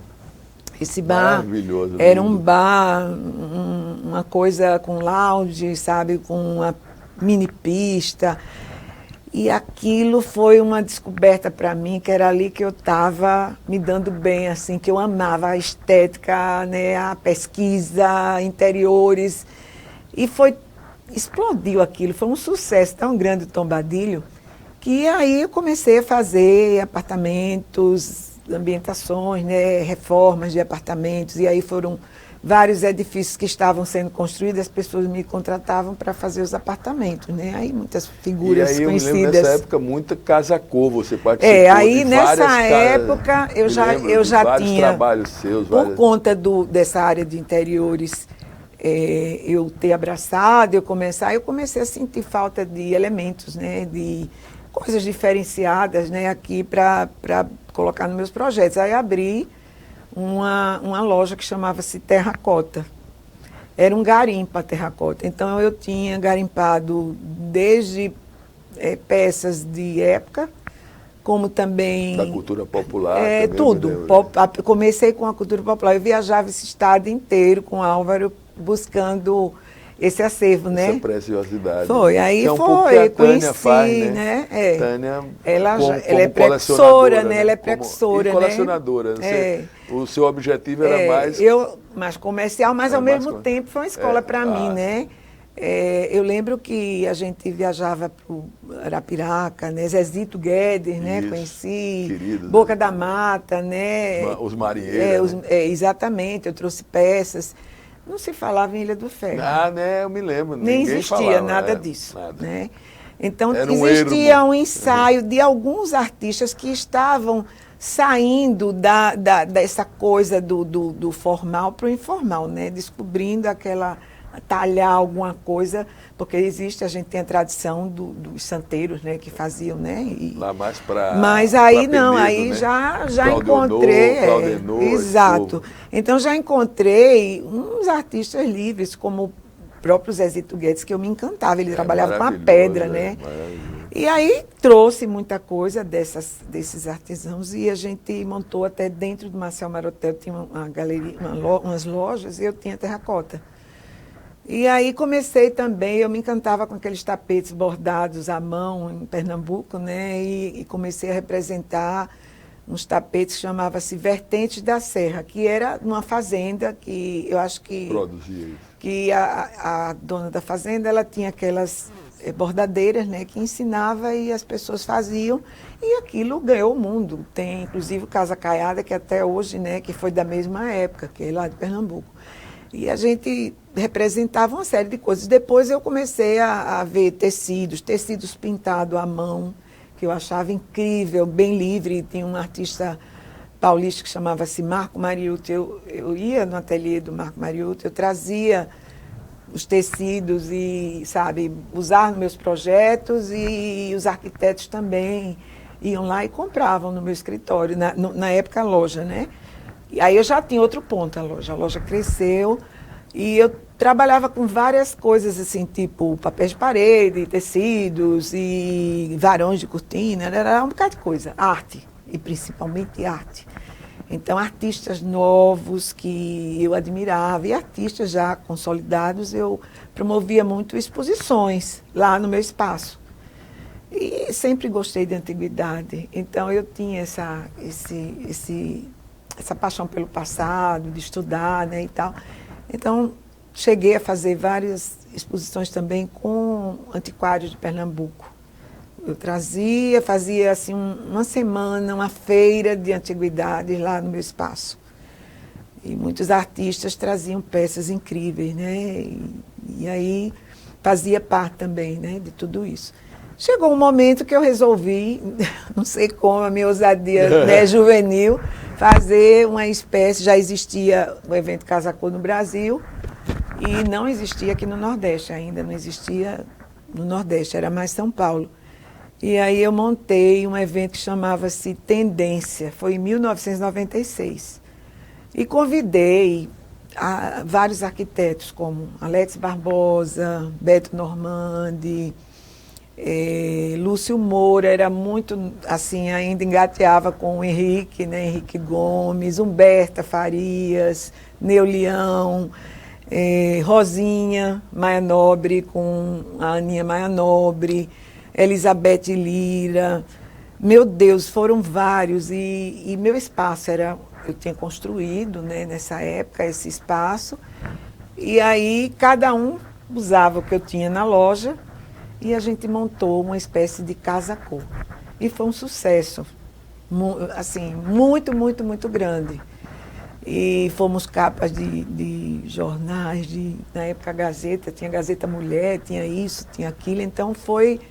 Esse bar maravilhoso, era um bar, uma coisa com lounge, sabe, com uma mini pista. E aquilo foi uma descoberta para mim, que era ali que eu estava me dando bem, assim, que eu amava a estética, né, a pesquisa, interiores. E foi explodiu aquilo, foi um sucesso tão grande o Tombadilho, que aí eu comecei a fazer apartamentos, ambientações, né, reformas de apartamentos, e aí foram vários edifícios que estavam sendo construídos, as pessoas me contratavam para fazer os apartamentos, né? Aí muitas figuras conhecidas. E aí eu conhecidas. me lembro nessa época muita casa cor, você participou aí de nessa época eu já vários tinha trabalhos seus, por conta dessa área de interiores, eu ter abraçado, eu comecei a sentir falta de elementos, né? De coisas diferenciadas, né? Aqui para colocar nos meus projetos. Aí abri uma loja que chamava-se Terracota. Era um garimpo a Terracota. Então eu tinha garimpado desde peças de época, como também... Da cultura popular. Tudo. Comecei com a cultura popular. Eu viajava esse estado inteiro com o Álvaro buscando esse acervo, né? Essa preciosidade. Foi, aí que é um foi, pouco que a Tânia conheci, faz, né? Tânia, ela como é precursora, né? Ela é precursora, e colecionadora. né? O seu objetivo era mais comercial, mas ao mesmo tempo foi uma escola para mim, né? Eu lembro que a gente viajava para Arapiraca, né? Zezito Guedes, né? Isso, conheci, querido, Boca da Mata, né? Os marinheiros. Exatamente, eu trouxe peças. Não se falava em Ilha do Ferro. Né? Eu me lembro. Nem existia falava, nada disso. Nada. Né? Então, Existia um ensaio de alguns artistas que estavam saindo dessa coisa do formal para o informal, né? Descobrindo talhar alguma coisa, porque a gente tem a tradição dos santeiros, né, que faziam, né? Lá mais para... Mas aí não, Penedo, aí né? já encontrei... Claudenor, exato. Então já encontrei uns artistas livres, como o próprio Zezito Guedes, que eu me encantava, ele trabalhava com a pedra, né? E aí trouxe muita coisa desses artesãos e a gente montou até dentro do Marcel Marotel, tinha uma galeria, umas lojas e eu tinha terracota. E aí comecei também, eu me encantava com aqueles tapetes bordados à mão em Pernambuco, né? E comecei a representar uns tapetes que chamavam-se Vertentes da Serra, que era numa fazenda que eu acho que... Produzia isso. Que a dona da fazenda, ela tinha aquelas bordadeiras, né? Que ensinava e as pessoas faziam. E aquilo ganhou o mundo. Tem inclusive o Casa Caiada, que até hoje, né? Que foi da mesma época, que é lá de Pernambuco. E a gente representava uma série de coisas. Depois eu comecei a ver tecidos pintados à mão, que eu achava incrível, bem livre. Tinha um artista paulista que chamava-se Marco Mariucci. Eu ia no ateliê do Marco Mariucci, eu trazia os tecidos e, sabe, usar nos meus projetos e os arquitetos também iam lá e compravam no meu escritório, na época a loja, né? E aí eu já tinha outro ponto, a loja cresceu e eu trabalhava com várias coisas assim, tipo papéis de parede, tecidos e varões de cortina, era um bocado de coisa, arte, e principalmente arte. Então, artistas novos que eu admirava e artistas já consolidados, eu promovia muito exposições lá no meu espaço. E sempre gostei de antiguidade, então eu tinha essa paixão pelo passado, de estudar, né, e tal. Então, cheguei a fazer várias exposições também com antiquários de Pernambuco. Eu fazia assim uma semana, uma feira de antiguidades lá no meu espaço. E muitos artistas traziam peças incríveis, né? E aí fazia parte também, né, de tudo isso. Chegou um momento que eu resolvi, não sei como, a minha ousadia, né, juvenil, fazer uma espécie, já existia o evento Casa Cor no Brasil e não existia aqui no Nordeste, ainda não existia no Nordeste, era mais São Paulo. E aí eu montei um evento que chamava-se Tendência, foi em 1996. E convidei vários arquitetos, como Alex Barbosa, Beto Normandi, Lúcio Moura, era muito, assim, ainda engateava com o Henrique, né, Henrique Gomes, Humberta Farias, Neulião, Rosinha Maia Nobre, com a Aninha Maia Nobre, Elizabeth Lira. Meu Deus, foram vários. E meu espaço eu tinha construído, né, nessa época esse espaço. E aí cada um usava o que eu tinha na loja e a gente montou uma espécie de casa-cor. E foi um sucesso, assim, muito, muito, muito grande. E fomos capas de jornais, na época a Gazeta, tinha Gazeta Mulher, tinha isso, tinha aquilo, então foi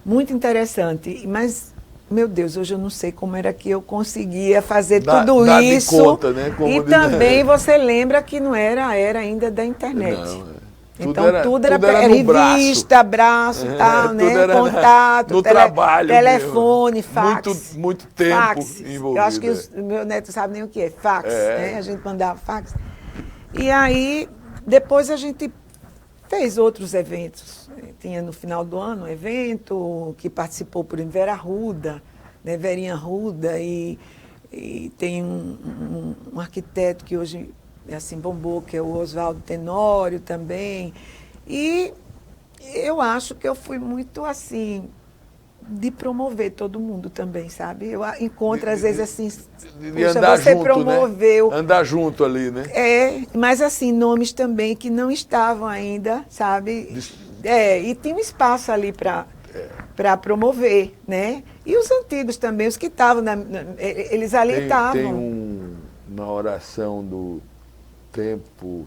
muito interessante. Mas, meu Deus, hoje eu não sei como era que eu conseguia fazer tudo isso. De conta, né? Como e também você lembra que não era a era ainda da internet. Não, então tudo era revista, braço, tal, né? Era contato, no trabalho telefone, mesmo. fax. Muito tempo fax. envolvido. Eu acho que o meu neto sabe nem o que é fax, né? A gente mandava fax. E aí, depois a gente fez outros eventos. Tinha no final do ano um evento que participou por Vera Arruda, né? Verinha Arruda, e tem um arquiteto que hoje assim bombou, que é o Oswaldo Tenório também. E eu acho que eu fui muito assim de promover todo mundo também, sabe? Eu encontro às vezes assim, puxa, andar você junto, promoveu, né? Andar junto ali, né? Mas assim, nomes também que não estavam ainda, sabe? E tinha um espaço ali para promover, né? E os antigos também, os que estavam, eles ali estavam. Tem uma oração do tempo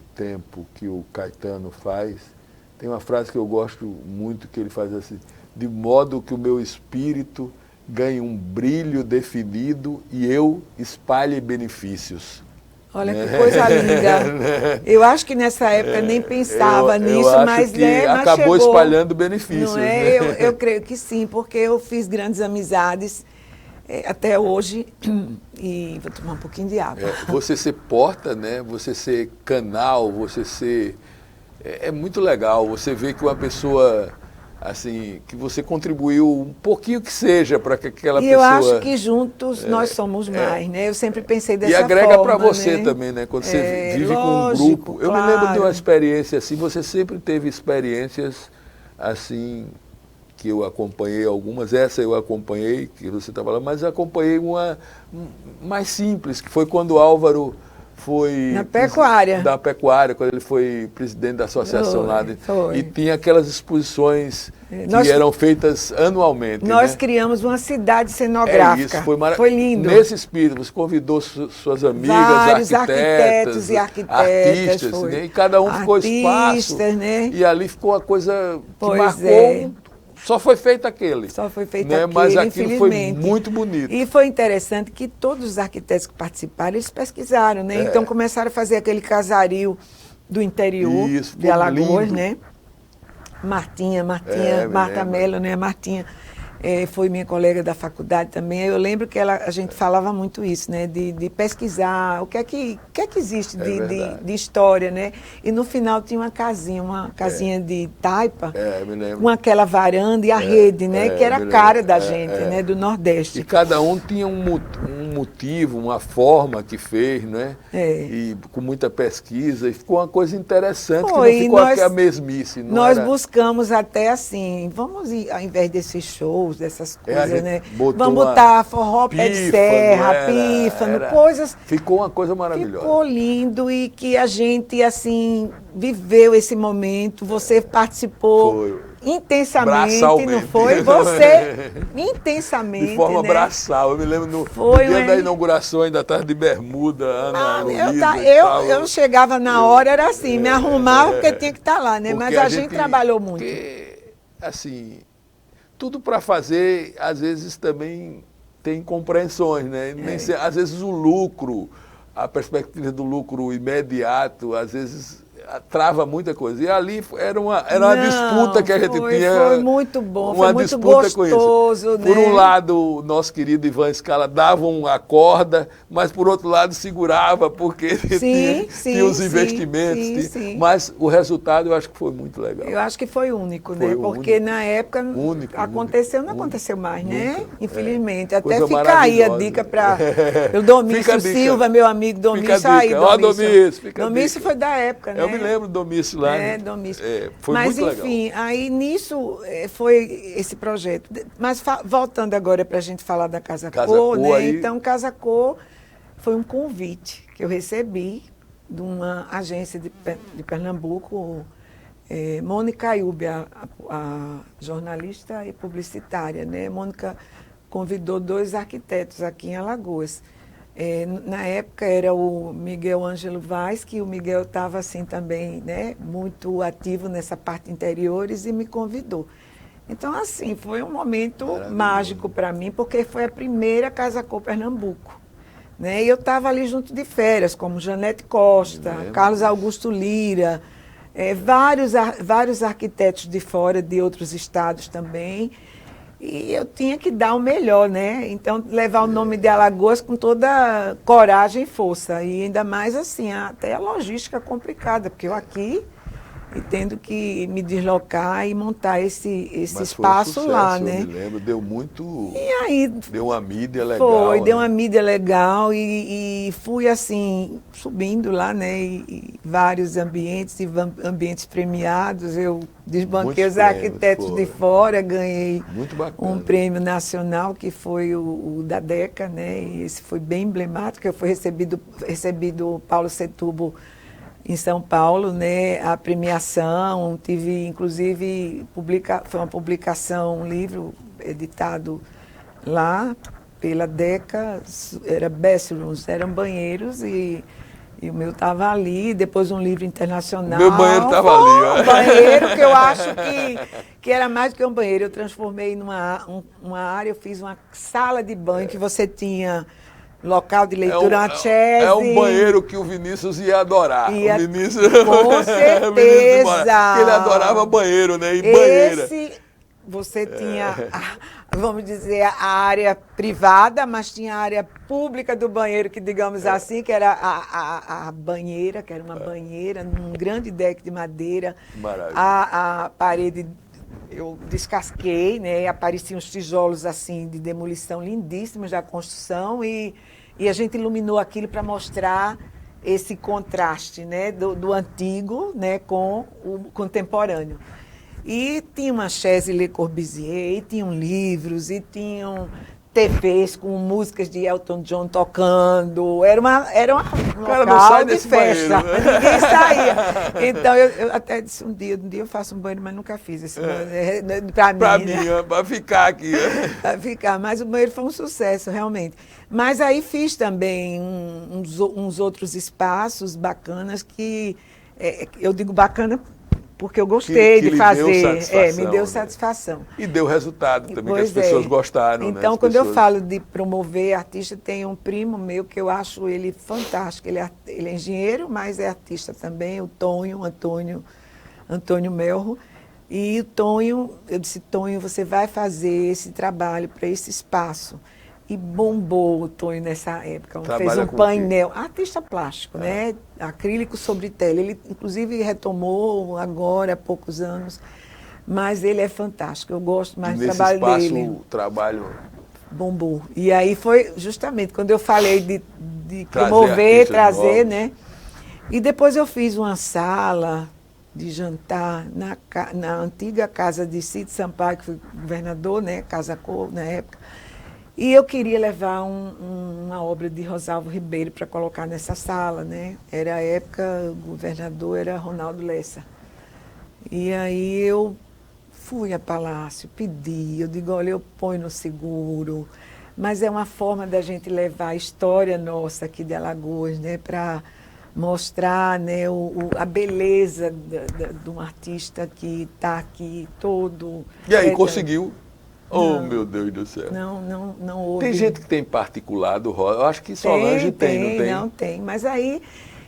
que o Caetano faz, tem uma frase que eu gosto muito, que ele faz assim: de modo que o meu espírito ganhe um brilho definido e eu espalhe benefícios. Olha que coisa linda. Eu acho que nessa época nem pensava nisso, mas acabou chegou, espalhando benefícios. Não é? Eu creio que sim, porque eu fiz grandes amizades até hoje. E vou tomar um pouquinho de água. Você ser porta, né? Você ser canal, você ser... É muito legal você ver que uma pessoa, assim, que você contribuiu um pouquinho que seja para que aquela pessoa... E eu acho que juntos nós somos mais, né? Eu sempre pensei dessa forma. E agrega para você, né? Também, né? Quando você vive com um grupo. Eu me lembro de uma experiência assim, você sempre teve experiências assim... que eu acompanhei algumas, essa eu acompanhei, que você estava lá, mas acompanhei uma mais simples, que foi quando o Álvaro foi... Na pecuária. Da pecuária, quando ele foi presidente da associação lá. E tinha aquelas exposições que eram feitas anualmente. Nós, né? Criamos uma cidade cenográfica. Isso, foi lindo. Nesse espírito, você convidou suas amigas, vários arquitetos e arquitetas, artistas, né? E cada um ficou espaço. Né? E ali ficou uma coisa que marcou... Só foi feito aquele. Só foi feito né? aquele, mas aquilo foi muito bonito. E foi interessante que todos os arquitetos que participaram, eles pesquisaram, né? Então começaram a fazer aquele casario do interior de Alagoas, lindo. Né? Marta Mello, né? Martinha foi minha colega da faculdade também. Eu lembro que a gente falava muito isso, né? De pesquisar o que é que existe de história, né? E no final tinha uma casinha de taipa, com aquela varanda e a rede, né? Que era a cara da gente, né? Do Nordeste. E cada um tinha um motivo, uma forma que fez, né? E com muita pesquisa, e ficou uma coisa interessante, que não ficou aqui a mesmice. Nós buscamos até assim, vamos ir, ao invés desses shows, dessas coisas, né? Vamos botar forró, pé de serra, pífano, coisas... Ficou uma coisa maravilhosa. Ficou lindo e que a gente, assim, viveu esse momento, você participou intensamente, não foi? Você, intensamente, de forma né? braçal. Eu me lembro no dia da inauguração, ainda estava de bermuda, eu chegava na hora, era assim, me arrumava porque tinha que estar lá, né? Mas a gente trabalhou muito. Porque, assim... Tudo para fazer, às vezes, também tem incompreensões, né? Às vezes o lucro, a perspectiva do lucro imediato, às vezes trava muita coisa. E ali era uma disputa que a gente tinha. Foi muito bom, foi muito gostoso. Por um lado, o nosso querido Ivan Scala dava a corda, mas por outro lado segurava, porque tinha os investimentos. Mas o resultado eu acho que foi muito legal. Eu acho que foi único, né? Porque na época aconteceu, não aconteceu mais, né? Infelizmente. Até fica aí a dica para o Domício Silva, meu amigo Domício. Aí, Domício foi da época, né? Eu me lembro do Domício lá. Domício. Foi muito legal. Mas, enfim, aí nisso foi esse projeto. Mas voltando agora para a gente falar da Casa Cor, né? Aí... Então, Casa Cor foi um convite que eu recebi de uma agência de Pernambuco, Mônica Ayub, a jornalista e publicitária, né? Mônica convidou 2 arquitetos aqui em Alagoas. Na época era o Miguel Ângelo Vaz, que o Miguel estava assim também, né, muito ativo nessa parte interiores e me convidou. Então, assim, foi um momento mágico para mim, porque foi a primeira Casa Cor Pernambuco. Né? E eu estava ali junto de férias, como Janete Costa, Carlos Augusto Lira, vários arquitetos de fora, de outros estados também. E eu tinha que dar o melhor, né? Então, levar o nome de Alagoas com toda coragem e força. E ainda mais assim, até a logística complicada, porque eu aqui tendo que me deslocar e montar esse espaço sucesso, lá, né? Eu me lembro, deu muito... E aí... Deu uma mídia legal. Foi, deu uma mídia legal e fui assim, subindo lá, né? E vários ambientes, e ambientes premiados. Eu desbanquei os arquitetos de fora, ganhei um prêmio nacional, que foi o da DECA, né? E esse foi bem emblemático. Eu fui recebi do Paulo Setúbal, em São Paulo, né, a premiação, tive, inclusive, foi uma publicação, um livro editado lá pela DECA, era Bathrooms, eram banheiros, e o meu estava ali, depois um livro internacional. Meu banheiro estava ali, ó. Um banheiro que eu acho que era mais do que um banheiro, eu transformei uma área, eu fiz uma sala de banho que você tinha... Local de leitura, uma chaise. É um banheiro que o Vinícius ia adorar. O Vinícius, com certeza. Ele adorava banheiro, né? E banheira. Você tinha, vamos dizer, a área privada, mas tinha a área pública do banheiro, que digamos assim, que era a banheira, que era uma banheira, num grande deck de madeira. Maravilha. A parede... Eu descasquei, né? Apareciam os tijolos assim de demolição lindíssimos da construção e a gente iluminou aquilo para mostrar esse contraste, né? Do antigo, né? Com o contemporâneo. E tinha uma chaise Le Corbusier, e tinham livros, e tinham TVs com músicas de Elton John tocando. Era um local de festa. Ninguém saía. Então, eu até disse um dia eu faço um banho, mas nunca fiz esse banho. Para mim, né? Para ficar aqui. Para ficar. Mas o banheiro foi um sucesso, realmente. Mas aí fiz também uns outros espaços bacanas que... eu digo bacana porque eu gostei de fazer. Me deu satisfação. E deu resultado também, que as pessoas gostaram. Então, né? quando eu falo de promover artista, tem um primo meu que eu acho ele fantástico. Ele é engenheiro, mas é artista também, o Antônio Melro. E o Tonho, eu disse, Tonho, você vai fazer esse trabalho para esse espaço. E bombou o Tonho nessa época. Fez um painel, artista plástico, né? Acrílico sobre tela. Ele, inclusive, retomou agora, há poucos anos. Mas ele é fantástico. Eu gosto mais do trabalho dele. Nesse espaço, o trabalho... Bombou. E aí foi justamente quando eu falei de promover, trazer, né? E depois eu fiz uma sala de jantar na antiga casa de Cid Sampaio, que foi governador, né? Casa Cor, na época. E eu queria levar uma obra de Rosalvo Ribeiro para colocar nessa sala, né? Era a época, o governador era Ronaldo Lessa. E aí eu fui a Palácio, pedi, eu digo, olha, eu ponho no seguro, mas é uma forma da gente levar a história nossa aqui de Alagoas, né? Para mostrar, né, a beleza de um artista que está aqui todo... E aí, conseguiu? Oh, meu Deus do céu. Não houve. Tem gente que tem particular do Rosa. Eu acho que Solange tem, não tem? Não tem. Mas aí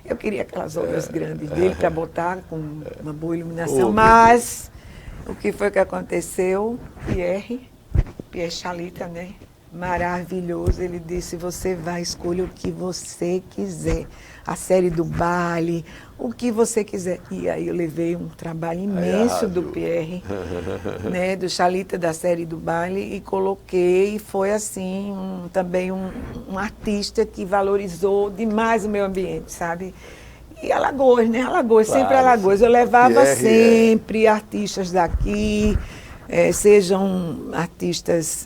eu queria aquelas obras grandes dele para botar com uma boa iluminação. Mas o que foi que aconteceu? Pierre Chalita, né? Maravilhoso. Ele disse, você vai escolher o que você quiser. A série do baile, o que você quiser. E aí eu levei um trabalho imenso do Pierre, né, do Chalita, da série do baile, e coloquei, e foi assim, também um artista que valorizou demais o meio ambiente, sabe? E Alagoas, né? Alagoas, claro, sempre Alagoas. Eu levava sempre artistas daqui, sejam artistas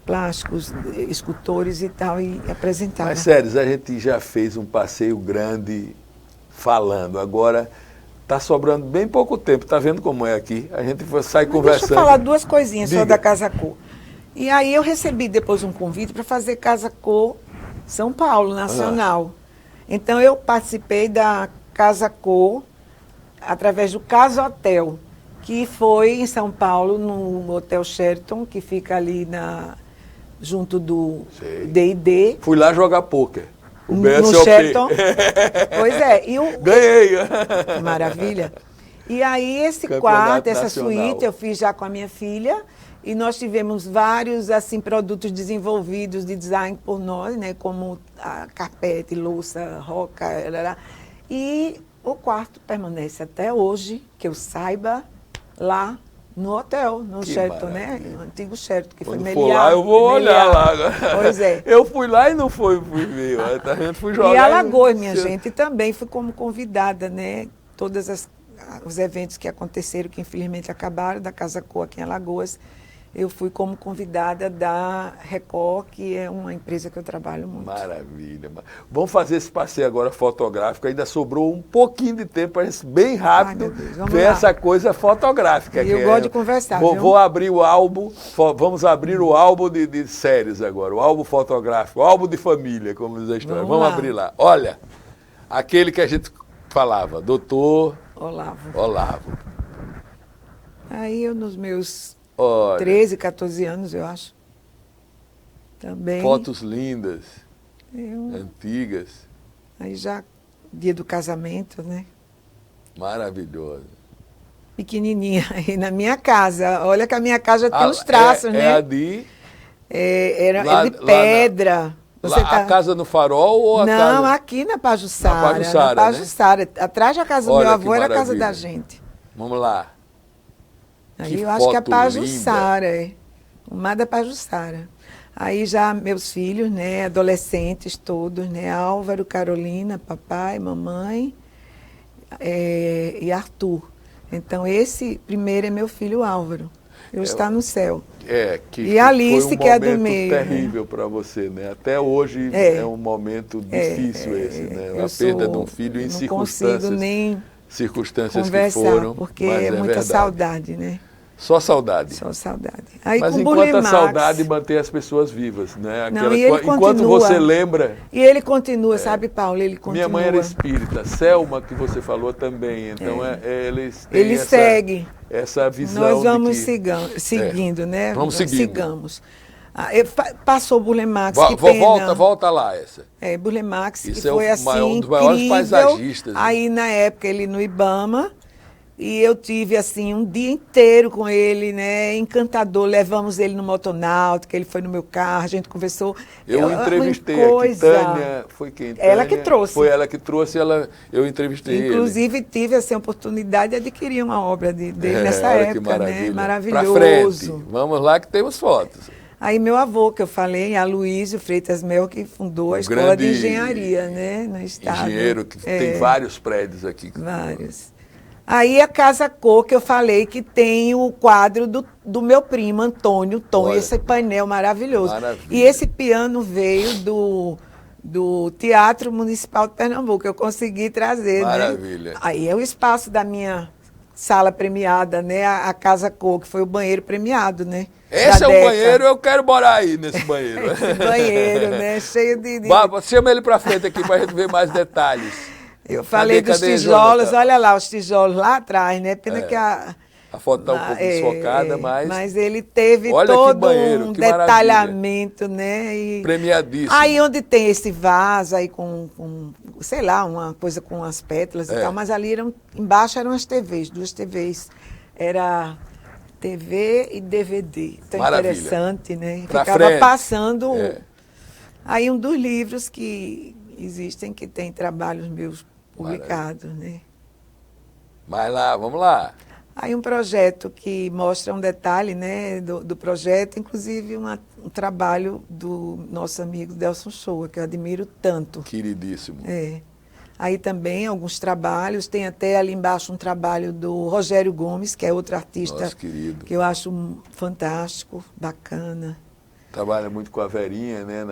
plásticos, escultores e tal, e apresentava. Mas, sério, a gente já fez um passeio grande falando. Agora, Tá sobrando bem pouco tempo, tá vendo como é aqui? A gente sai conversando. Deixa eu falar duas coisinhas só Diga. da Casa Cor. E aí eu recebi depois um convite para fazer Casa Cor São Paulo, nacional. Então eu participei da Casa Cor através do Casa Hotel, que foi em São Paulo, no Hotel Sheraton, que fica ali junto do Sei. D&D. Fui lá jogar pôquer. O No BSOP. Sheraton. Pois é. Ganhei! Maravilha. E aí esse Campeonato quarto, essa nacional. suíte, eu fiz já com a minha filha. E nós tivemos vários assim produtos desenvolvidos de design por nós, né, como a carpete, louça, roca, e o quarto permanece até hoje, que eu saiba, lá no hotel, no Que Sheraton, né? maravilha. O antigo Sheraton, que Quando foi for Meliá. lá, eu vou olhar lá agora. Pois é. Eu fui lá e não fui ver. Tá vendo? Fui jogar. E Alagoas, minha gente, e também fui como convidada, né? Todos os eventos que aconteceram, que infelizmente acabaram, da Casa Cor aqui em Alagoas, eu fui como convidada da Record, que é uma empresa que eu trabalho muito. Maravilha. Vamos fazer esse passeio agora fotográfico. Ainda sobrou um pouquinho de tempo para gente, bem rápido, Ai, meu Deus, vamos ver lá. essa coisa fotográfica. E eu gosto de conversar, viu? Vou abrir o álbum, vamos abrir o álbum de séries agora, o álbum fotográfico, o álbum de família, como diz a história. Vamos Vamos lá. abrir lá. Olha, aquele que a gente falava, doutor Olavo. Aí eu, nos meus Olha, 13, 14 anos, eu acho. Também. fotos lindas, Eu, antigas, aí já, dia do casamento, né? maravilhosas. Pequenininha, aí na minha casa. Olha que a minha casa tem uns traços, né? É a de... Era Lá- de pedra. Você Lá, a casa no Farol ou a Não, casa... aqui na Pajuçara. Na Pajuçara, Na Pajuçara. Atrás da casa do Olha meu que avô era a casa maravilha. da gente. Vamos lá. Aí Que eu acho que é foto Pajuçara, é. O mar da Pajuçara. Aí já meus filhos, né, adolescentes todos, né, Álvaro, Carolina, papai, mamãe e Arthur. Então esse primeiro é meu filho Álvaro. Ele está no céu. Que E a Alice, foi um que é do momento meio, né? terrível para você, né? Até hoje É. é um momento difícil esse, né? Eu A perda de um sou- filho em não circunstâncias, consigo nem circunstâncias que conversar, foram, porque mas é muita verdade. saudade, né? Só saudade. Só saudade. Aí Mas com enquanto Bulemax, a saudade mantém as pessoas vivas, né? Não, e ele enquanto continua. você lembra. E ele continua, sabe, Paulo? Ele continua. Minha mãe era espírita, Selma, que você falou também. Então eles têm Ele segue. essa visão. Nós vamos de que... seguindo, né? Vamos seguindo. Sigamos. Passou o Bulemax, que Volta lá essa. Bulemax, Isso que é foi assim um dos maiores incrível. paisagistas, né? Aí, na época, ele no Ibama, e eu tive, assim, um dia inteiro com ele, né? Encantador. Levamos ele no Motonáutica, ele foi no meu carro, a gente conversou. Eu entrevistei aqui, Tânia, foi quem? Ela Tânia, que trouxe. Foi ela que trouxe, eu entrevistei Inclusive, tive assim, a oportunidade de adquirir uma obra dele nessa olha que época, maravilha. né? Pra Maravilhoso. frente. Vamos lá que temos fotos. Aí meu avô, que eu falei, Aloysio Freitas Mel, que fundou a Escola de Engenharia, né? No estado. Engenheiro que tem vários prédios aqui. Vários. Aí a Casa Cor, que eu falei, que tem o quadro do meu primo, Antônio Tom, Olha. esse painel maravilhoso. Maravilha. E esse piano veio do Teatro Municipal de Pernambuco, eu consegui trazer, Maravilha. né? Aí é o espaço da minha sala premiada, né? A Casa Cor, que foi o banheiro premiado, né? Esse Da é o Deca. banheiro, eu quero morar aí nesse banheiro. Esse banheiro, né? Cheio de... Chama ele pra frente aqui pra gente ver mais detalhes. Eu falei dos Cadê, tijolos, Jonathan? olha lá os tijolos lá atrás, né? Pena que A foto tá um pouco desfocada, mas... Mas ele teve Olha que todo banheiro, um que maravilha. detalhamento, né? E Premiadíssimo. aí onde tem esse vaso aí com, sei lá, uma coisa com as pétalas e tal, mas ali embaixo eram as TVs, 2 TVs. Era TV e DVD. Então Maravilha. interessante, né? Pra Ficava frente. passando... É. Aí um dos livros que existem, que tem trabalhos meus publicados, né? Mas lá, vamos lá. Aí um projeto que mostra um detalhe, né, do projeto, inclusive um trabalho do nosso amigo Delson Shoa, que eu admiro tanto. Queridíssimo. Aí também alguns trabalhos, tem até ali embaixo um trabalho do Rogério Gomes, que é outro artista Nosso querido. que eu acho fantástico, bacana. Trabalha muito com a Verinha, né?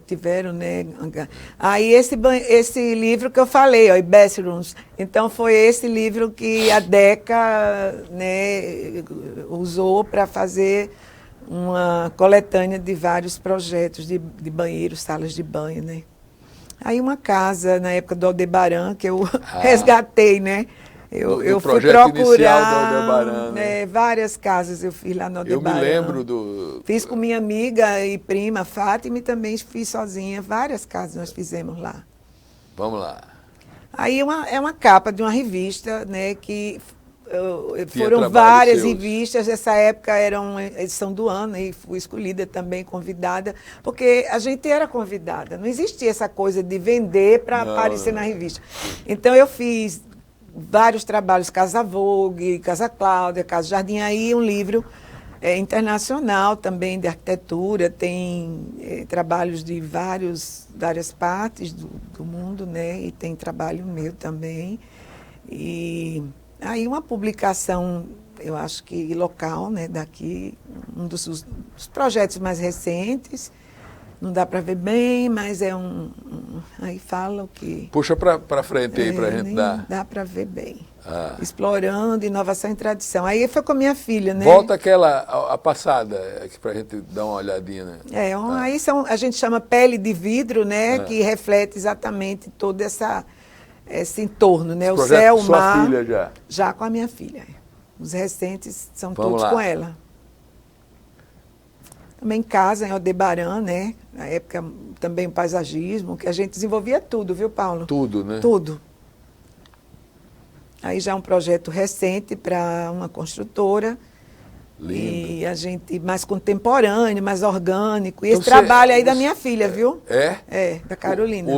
Tiveram, né? Aí esse livro que eu falei, ó, Bessrooms, então foi esse livro que a Deca, né, usou para fazer uma coletânea de vários projetos de banheiros, salas de banho, né? Aí uma casa, na época do Aldebaran, que eu resgatei, né? Eu fui procurar, né, várias casas, eu fiz lá no Aldebaran. Eu me lembro Fiz com minha amiga e prima Fátima e também fiz sozinha. Várias casas nós fizemos lá. Vamos lá. Aí é uma capa de uma revista, né, que foram várias revistas. Essa época era uma edição do ano e fui escolhida também, convidada, porque a gente era convidada. Não existia essa coisa de vender para aparecer na revista. Então eu fiz vários trabalhos, Casa Vogue, Casa Cláudia, Casa Jardim, aí um livro internacional também de arquitetura, tem trabalhos de várias partes do mundo, né? E tem trabalho meu também. E aí uma publicação, eu acho que local, né? Daqui, um dos projetos mais recentes. Não dá para ver bem, mas é aí fala o que... Puxa para frente aí para a gente dar. Dá para ver bem. Explorando inovação e tradição. Aí foi com a minha filha, né? Volta a passada, aqui para a gente dar uma olhadinha. Né? Aí a gente chama pele de vidro, né? Que reflete exatamente todo esse entorno, né? O céu, o mar. Sua filha já? Já com a minha filha. Os recentes são todos com ela. Também casa em Aldebaran, né? Na época também o paisagismo, que a gente desenvolvia tudo, viu, Paulo? Tudo, né? Tudo. Aí já um projeto recente para uma construtora. Lindo. E a gente mais contemporâneo, mais orgânico. E então esse trabalho aí da minha filha, viu? Da Carolina.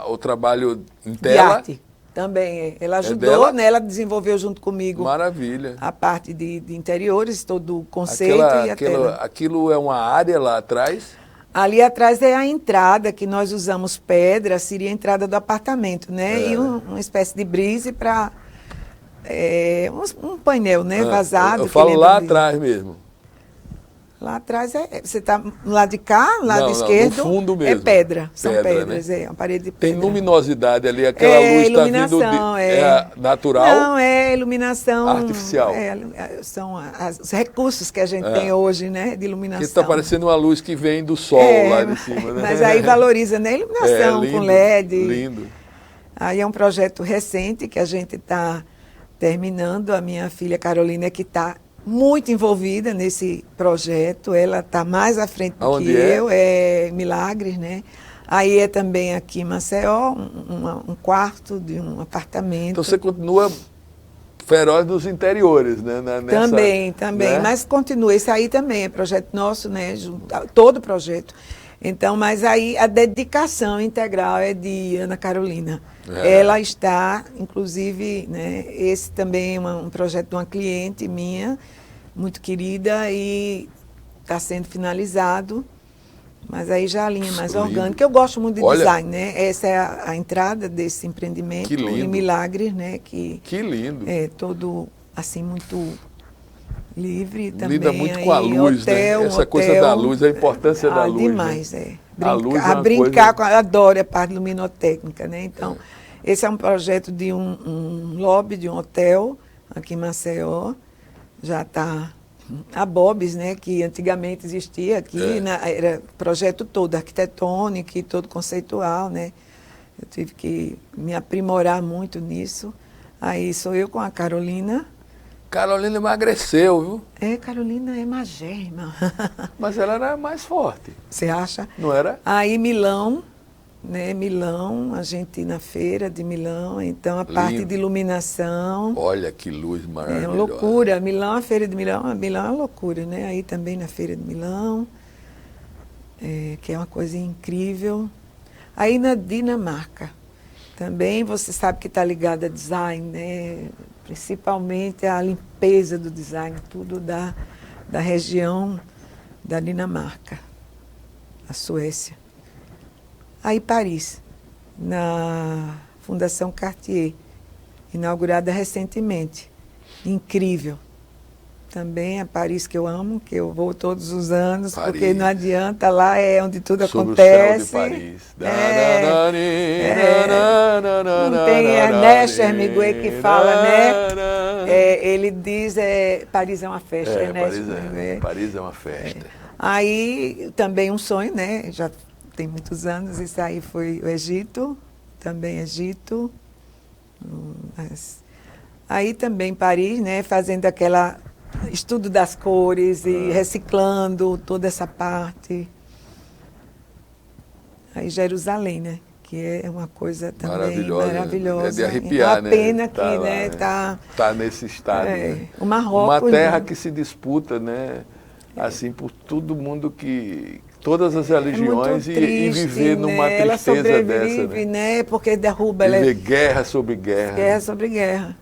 O trabalho em tela? De arte. Também, ela ajudou, né? Ela desenvolveu junto comigo. Maravilha. A parte de interiores, todo o conceito e a tela. Aquilo é uma área lá atrás? Ali atrás é a entrada, que nós usamos pedra, seria a entrada do apartamento, né? E uma espécie de brise para um painel, né? Vazado. Eu falo lá atrás mesmo. Lá atrás você está no lado de cá, no lado esquerdo. No fundo mesmo. É pedra, são pedras, né? Uma parede de pedra. Tem luminosidade ali, aquela luz está vindo natural? Não, é iluminação artificial. São os recursos que a gente tem hoje, né? De iluminação. Que está parecendo uma luz que vem do sol lá de cima, né? Mas aí valoriza, né? Iluminação lindo, com LED. Lindo. Aí é um projeto recente que a gente está terminando. A minha filha Carolina que está muito envolvida nesse projeto, ela está mais à frente do que eu, é Milagres, né? Aí é também aqui em Maceió, um quarto de um apartamento. Então você continua feroz nos interiores, né? Também, né? Mas continua, esse aí também é projeto nosso, né? Todo projeto. Então, mas aí a dedicação integral é de Ana Carolina. Ela está, inclusive, né, esse também é um projeto de uma cliente minha, muito querida, e está sendo finalizado, mas aí já a linha mais orgânica. Eu gosto muito de design, né? Essa é a entrada desse empreendimento em Milagres, né? Que lindo! É todo, assim, muito livre também. Lida muito com a luz, né? Essa coisa da luz, a importância da luz. Demais, né? Brincar adoro a parte luminotécnica, né? Então, esse é um projeto de um lobby de um hotel aqui em Maceió. Já está a Bob's, né? Que antigamente existia aqui, era projeto todo arquitetônico e todo conceitual, né? Eu tive que me aprimorar muito nisso. Aí sou eu com a Carolina. Carolina emagreceu, viu? Carolina é magérrima. Mas ela era mais forte. Você acha? Não era? Aí Milão, né? Milão, a gente na feira de Milão, então a parte de iluminação. Olha que luz maravilhosa. É uma loucura. Milão, a feira de Milão é uma loucura, né? Aí também na feira de Milão, que é uma coisa incrível. Aí na Dinamarca, também você sabe que está ligada a design, né? Principalmente a limpeza do design, tudo da região da Dinamarca, a Suécia. Aí Paris, na Fundação Cartier, inaugurada recentemente. Incrível. também, a Paris que eu amo, que eu vou todos os anos, Paris. porque não adianta, lá é onde tudo Sob acontece. o céu de Paris. Não tem Ernesto Hemingway que fala, né? Ele diz, Paris é uma festa, Ernesto Hemingway. Paris é uma festa. Aí, também um sonho, né? Já tem muitos anos, isso aí foi o Egito, também Egito. Aí também Paris, né? Fazendo aquela estudo das cores e reciclando toda essa parte. Aí Jerusalém, né? Que é uma coisa também maravilhosa. É de arrepiar, né? Uma pena que, tá né? Tá nesse estado. Né? O Marrocos, uma terra, né? Que se disputa, né? Assim, por todo mundo todas as religiões triste, e viver numa né? tristeza ela dessa, né? Porque derruba viver guerra sobre guerra. Guerra sobre guerra.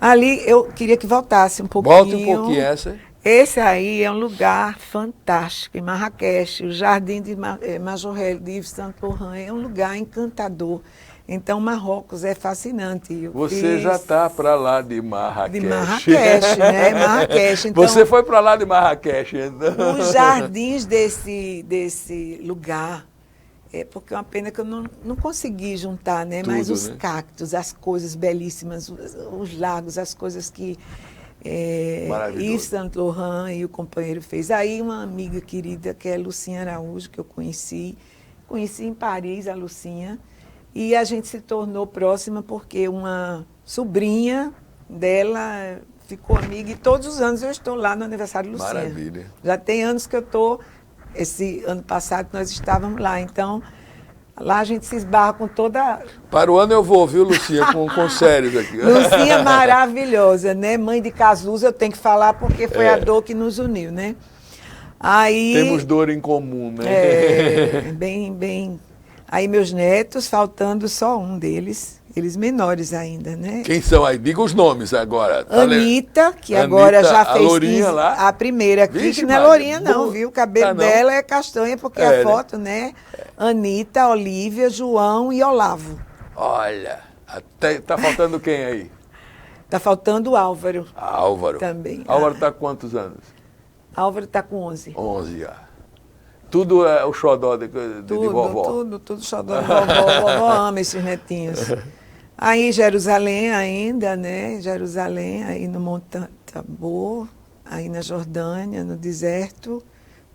Ali eu queria que voltasse um pouquinho. Volte um pouquinho essa. Esse aí é um lugar fantástico, em Marrakech, o Jardim de Majorelle de Yves Saint Laurent, é um lugar encantador. Então, Marrocos é fascinante. Você já está para lá de Marrakech. De Marrakech, né? Marrakech. Então, você foi para lá de Marrakech, então. Os jardins desse lugar, porque é uma pena que eu não consegui juntar, né? Mas os cactos, as coisas belíssimas, os lagos, as coisas que Yves Saint Laurent e o companheiro fez. Aí uma amiga querida, que é Lucinha Araújo, que eu conheci em Paris, a Lucinha, e a gente se tornou próxima porque uma sobrinha dela ficou amiga e todos os anos eu estou lá no aniversário de Lucinha. Maravilha. Já tem anos que eu estou, esse ano passado nós estávamos lá, então lá a gente se esbarra com toda... Para o ano eu vou, viu, Lucinha, com séries aqui. Lucinha maravilhosa, né? Mãe de Cazuza, eu tenho que falar porque foi a dor que nos uniu, né? Aí... Temos dor em comum, né? Bem... Aí meus netos, faltando só um deles, eles menores ainda, né? Quem são aí? Diga os nomes agora. Anitta, que Anitta, agora já fez a Lourinha 15, lá. A primeira aqui, Vixe, que não é Maria, Lourinha não, viu? O cabelo dela é castanha, porque a foto, né? Anitta, Olívia, João e Olavo. Olha, tá faltando quem aí? Tá faltando o Álvaro. Álvaro. Também. Álvaro está com quantos anos? Álvaro está com 11. 11 já. Tudo é o xodó de vovó. Tudo xodó de vovó. Vovó ama esses netinhos. Aí Jerusalém ainda, né? Jerusalém, aí no Monte Tabor, aí na Jordânia, no deserto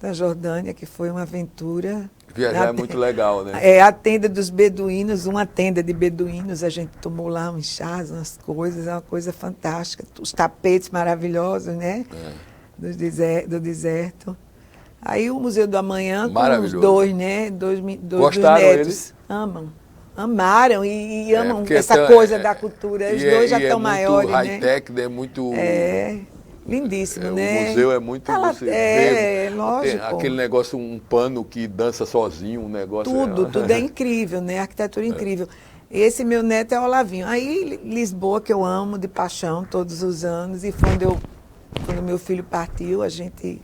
da Jordânia, que foi uma aventura. Viajar é muito legal, né? É a tenda dos beduínos, uma tenda de beduínos, a gente tomou lá uns chás, umas coisas, é uma coisa fantástica. Os tapetes maravilhosos, né? Do deserto. Aí o Museu do Amanhã, com os dois, né? Dois Gostaram netos. Eles? Amam. Amaram e amam essa coisa da cultura. Os dois já estão maiores, né? É muito high-tech, é muito... Lindíssimo, né? O museu é muito... Lógico. Aquele negócio, um pano que dança sozinho, um negócio... Tudo é incrível, né? A arquitetura é incrível. Esse meu neto é Olavinho. Aí Lisboa, que eu amo de paixão todos os anos, e quando meu filho partiu, a gente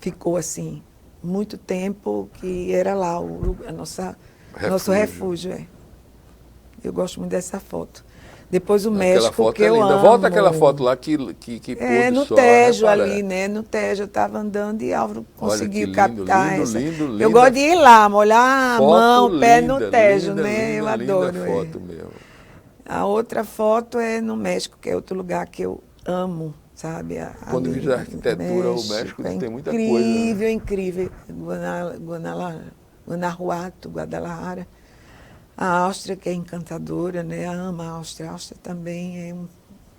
ficou assim, muito tempo, que era lá nosso refúgio. Eu gosto muito dessa foto. Depois o México, que eu amo. Volta aquela foto lá que pôr no sol, Tejo ali, né? No Tejo, eu estava andando e Álvaro conseguiu captar essa. Lindo, eu gosto de ir lá, molhar a mão, o pé no Tejo, linda, né? Eu adoro. Foto mesmo. A outra foto é no México, que é outro lugar que eu amo, sabe? Quando diz a arquitetura, o México tem muita coisa. É incrível. Guadalajara. A Áustria, que é encantadora, né? Amo a Áustria. A Áustria também é um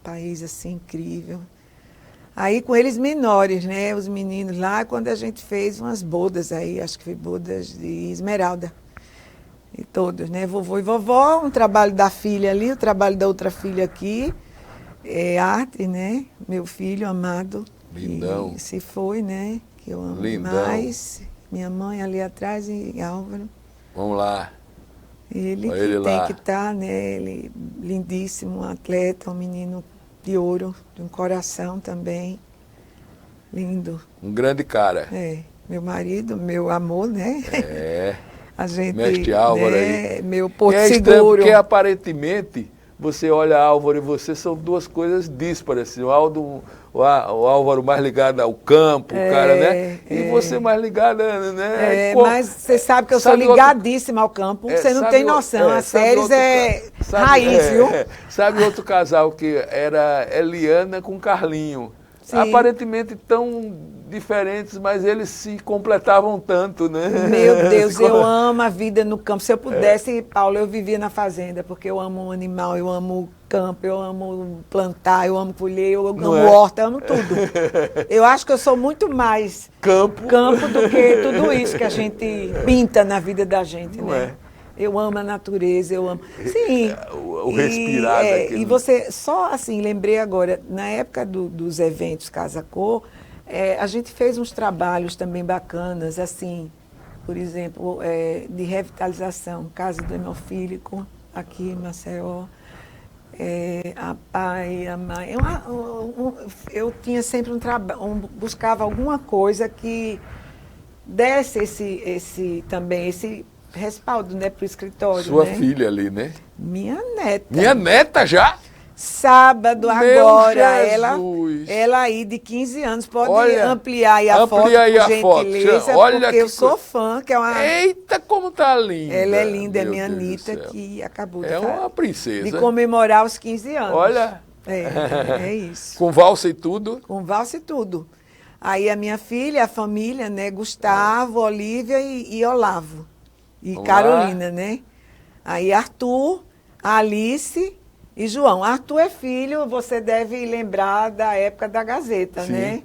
país, assim, incrível. Aí, com eles menores, né? Os meninos lá, quando a gente fez umas bodas aí, acho que foi bodas de esmeralda. E todos, né? Vovô e vovó, um trabalho da filha ali, o trabalho da outra filha aqui. Arte, né? Meu filho amado. Lindão. Que se foi, né? Que eu amo demais. Minha mãe ali atrás e Álvaro. Vamos lá. Ele que tem que estar, né? Ele lindíssimo, um atleta, um menino de ouro, de um coração também. Lindo. Um grande cara. Meu marido, meu amor, né? É. A gente, Mestre Álvaro aí. Meu porto seguro. Porque aparentemente você olha Álvaro e você, são duas coisas díspares. Assim, o Álvaro mais ligado ao campo, o cara, né? E você mais ligada, né? Mas você sabe que eu sou ligadíssima ao campo, você não tem noção. As séries raiz, viu? Sabe outro casal que era Eliana com Carlinho? Sim. Aparentemente tão diferentes, mas eles se completavam tanto, né? Meu Deus, eu amo a vida no campo. Se eu pudesse, Paulo, eu vivia na fazenda, porque eu amo o animal, eu amo o campo, eu amo plantar, eu amo colher, eu amo horta, eu amo tudo. Eu acho que eu sou muito mais campo do que tudo isso que a gente pinta na vida da gente, não né? Eu amo a natureza, eu amo... Sim. O respirar daquele... E você, só assim, lembrei agora, na época dos eventos Casa Cor, a gente fez uns trabalhos também bacanas, assim, por exemplo, de revitalização, Casa do Hemofílico, aqui em Maceió, a pai, a mãe. Eu tinha sempre buscava alguma coisa que desse esse respaldo, né, para o escritório. Sua né? filha ali, né? Minha neta. Minha neta já? Sábado Meu agora, Jesus. ela aí de 15 anos, pode ampliar aí a foto, por gentileza, Olha porque eu sou fã, que é uma... Eita, como tá linda. Ela é linda, é minha Anitta, que acabou uma princesa. de comemorar os 15 anos. Olha. É isso. Com valsa e tudo? Com valsa e tudo. Aí a minha filha, a família, né, Gustavo, Olívia e Olavo. E vamos Carolina, lá. Né? Aí Arthur, Alice e João. Arthur é filho, você deve lembrar da época da Gazeta, sim. Né?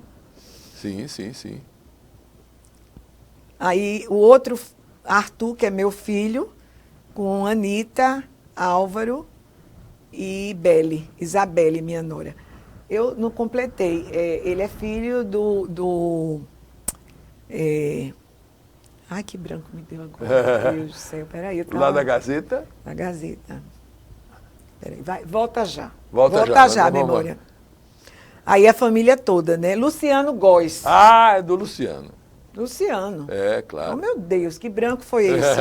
Sim. Aí o outro, Arthur, que é meu filho, com Anitta, Álvaro e Belle, Isabelle, minha nora. Eu não completei. Ele é filho do ai, que branco me deu agora. Meu Deus do céu, peraí. Lá da Gazeta? Da Gazeta. Peraí, volta já. Volta já, memória. Aí a família toda, né? Luciano Góes. Ah, é do Luciano. Luciano. Claro. Oh, meu Deus, que branco foi esse?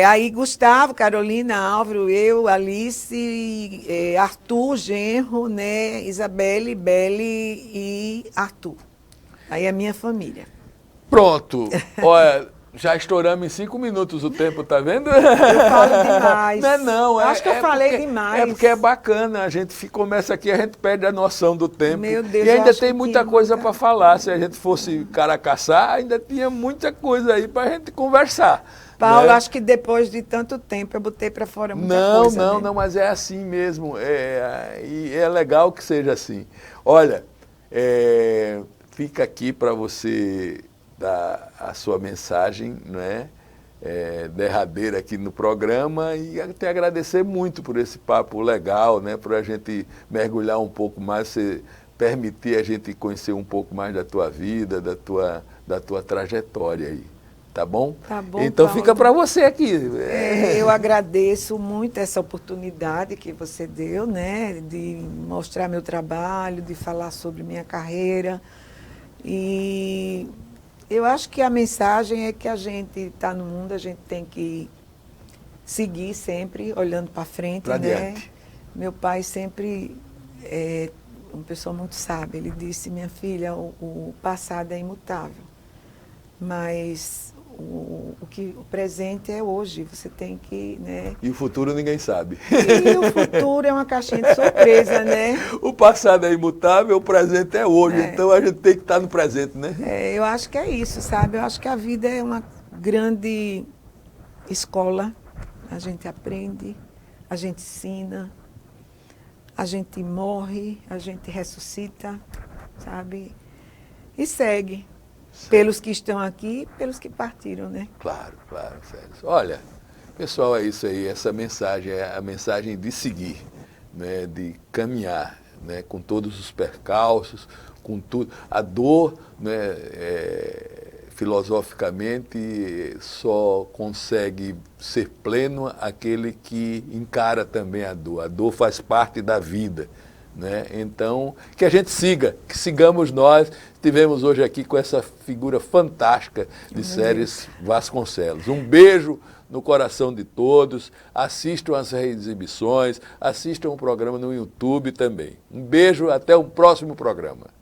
Aí Gustavo, Carolina, Álvaro, eu, Alice, Arthur, genro, né? Isabelle, Belle e Arthur. Aí a minha família. Pronto. Olha, já estouramos em 5 minutos o tempo, tá vendo? Eu falo demais. Não. Acho que eu falei demais. É porque é bacana, a gente começa aqui, a gente perde a noção do tempo. Meu Deus, e ainda tem muita coisa para falar. Se a gente fosse caracaçar, ainda tinha muita coisa aí para a gente conversar. Paulo, né? Acho que depois de tanto tempo eu botei para fora muita coisa. Não, mas é assim mesmo. E é legal que seja assim. Olha, fica aqui para você dar a sua mensagem, né? Derradeira aqui no programa e até agradecer muito por esse papo legal, né? Por a gente mergulhar um pouco mais, você permitir a gente conhecer um pouco mais da tua vida, da tua trajetória aí. Tá bom? Tá bom, então Paulo. Fica para você aqui. Eu agradeço muito essa oportunidade que você deu, né? De mostrar meu trabalho, de falar sobre minha carreira. E eu acho que a mensagem é que a gente está no mundo, a gente tem que seguir sempre, olhando para frente, pra né? adiante. Meu pai sempre é uma pessoa muito sábia. Ele disse, minha filha, o passado é imutável, mas o presente é hoje, você tem que, né? E o futuro ninguém sabe. E o futuro é uma caixinha de surpresa, né? O passado é imutável, o presente é hoje, então a gente tem que estar no presente, né? Eu acho que é isso, sabe? Eu acho que a vida é uma grande escola, a gente aprende, a gente ensina, a gente morre, a gente ressuscita, sabe? E segue. Pelos que estão aqui, pelos que partiram, né? Claro, Sérgio. Olha, pessoal, é isso aí, essa mensagem é a mensagem de seguir, né, de caminhar, né, com todos os percalços, com tudo. A dor, né, filosoficamente, só consegue ser pleno aquele que encara também a dor. A dor faz parte da vida, né? Então, que a gente siga, que sigamos nós. Tivemos hoje aqui com essa figura fantástica de Séries Vasconcelos. Um beijo no coração de todos. Assistam as reexibições, assistam o programa no YouTube também. Um beijo, até o próximo programa.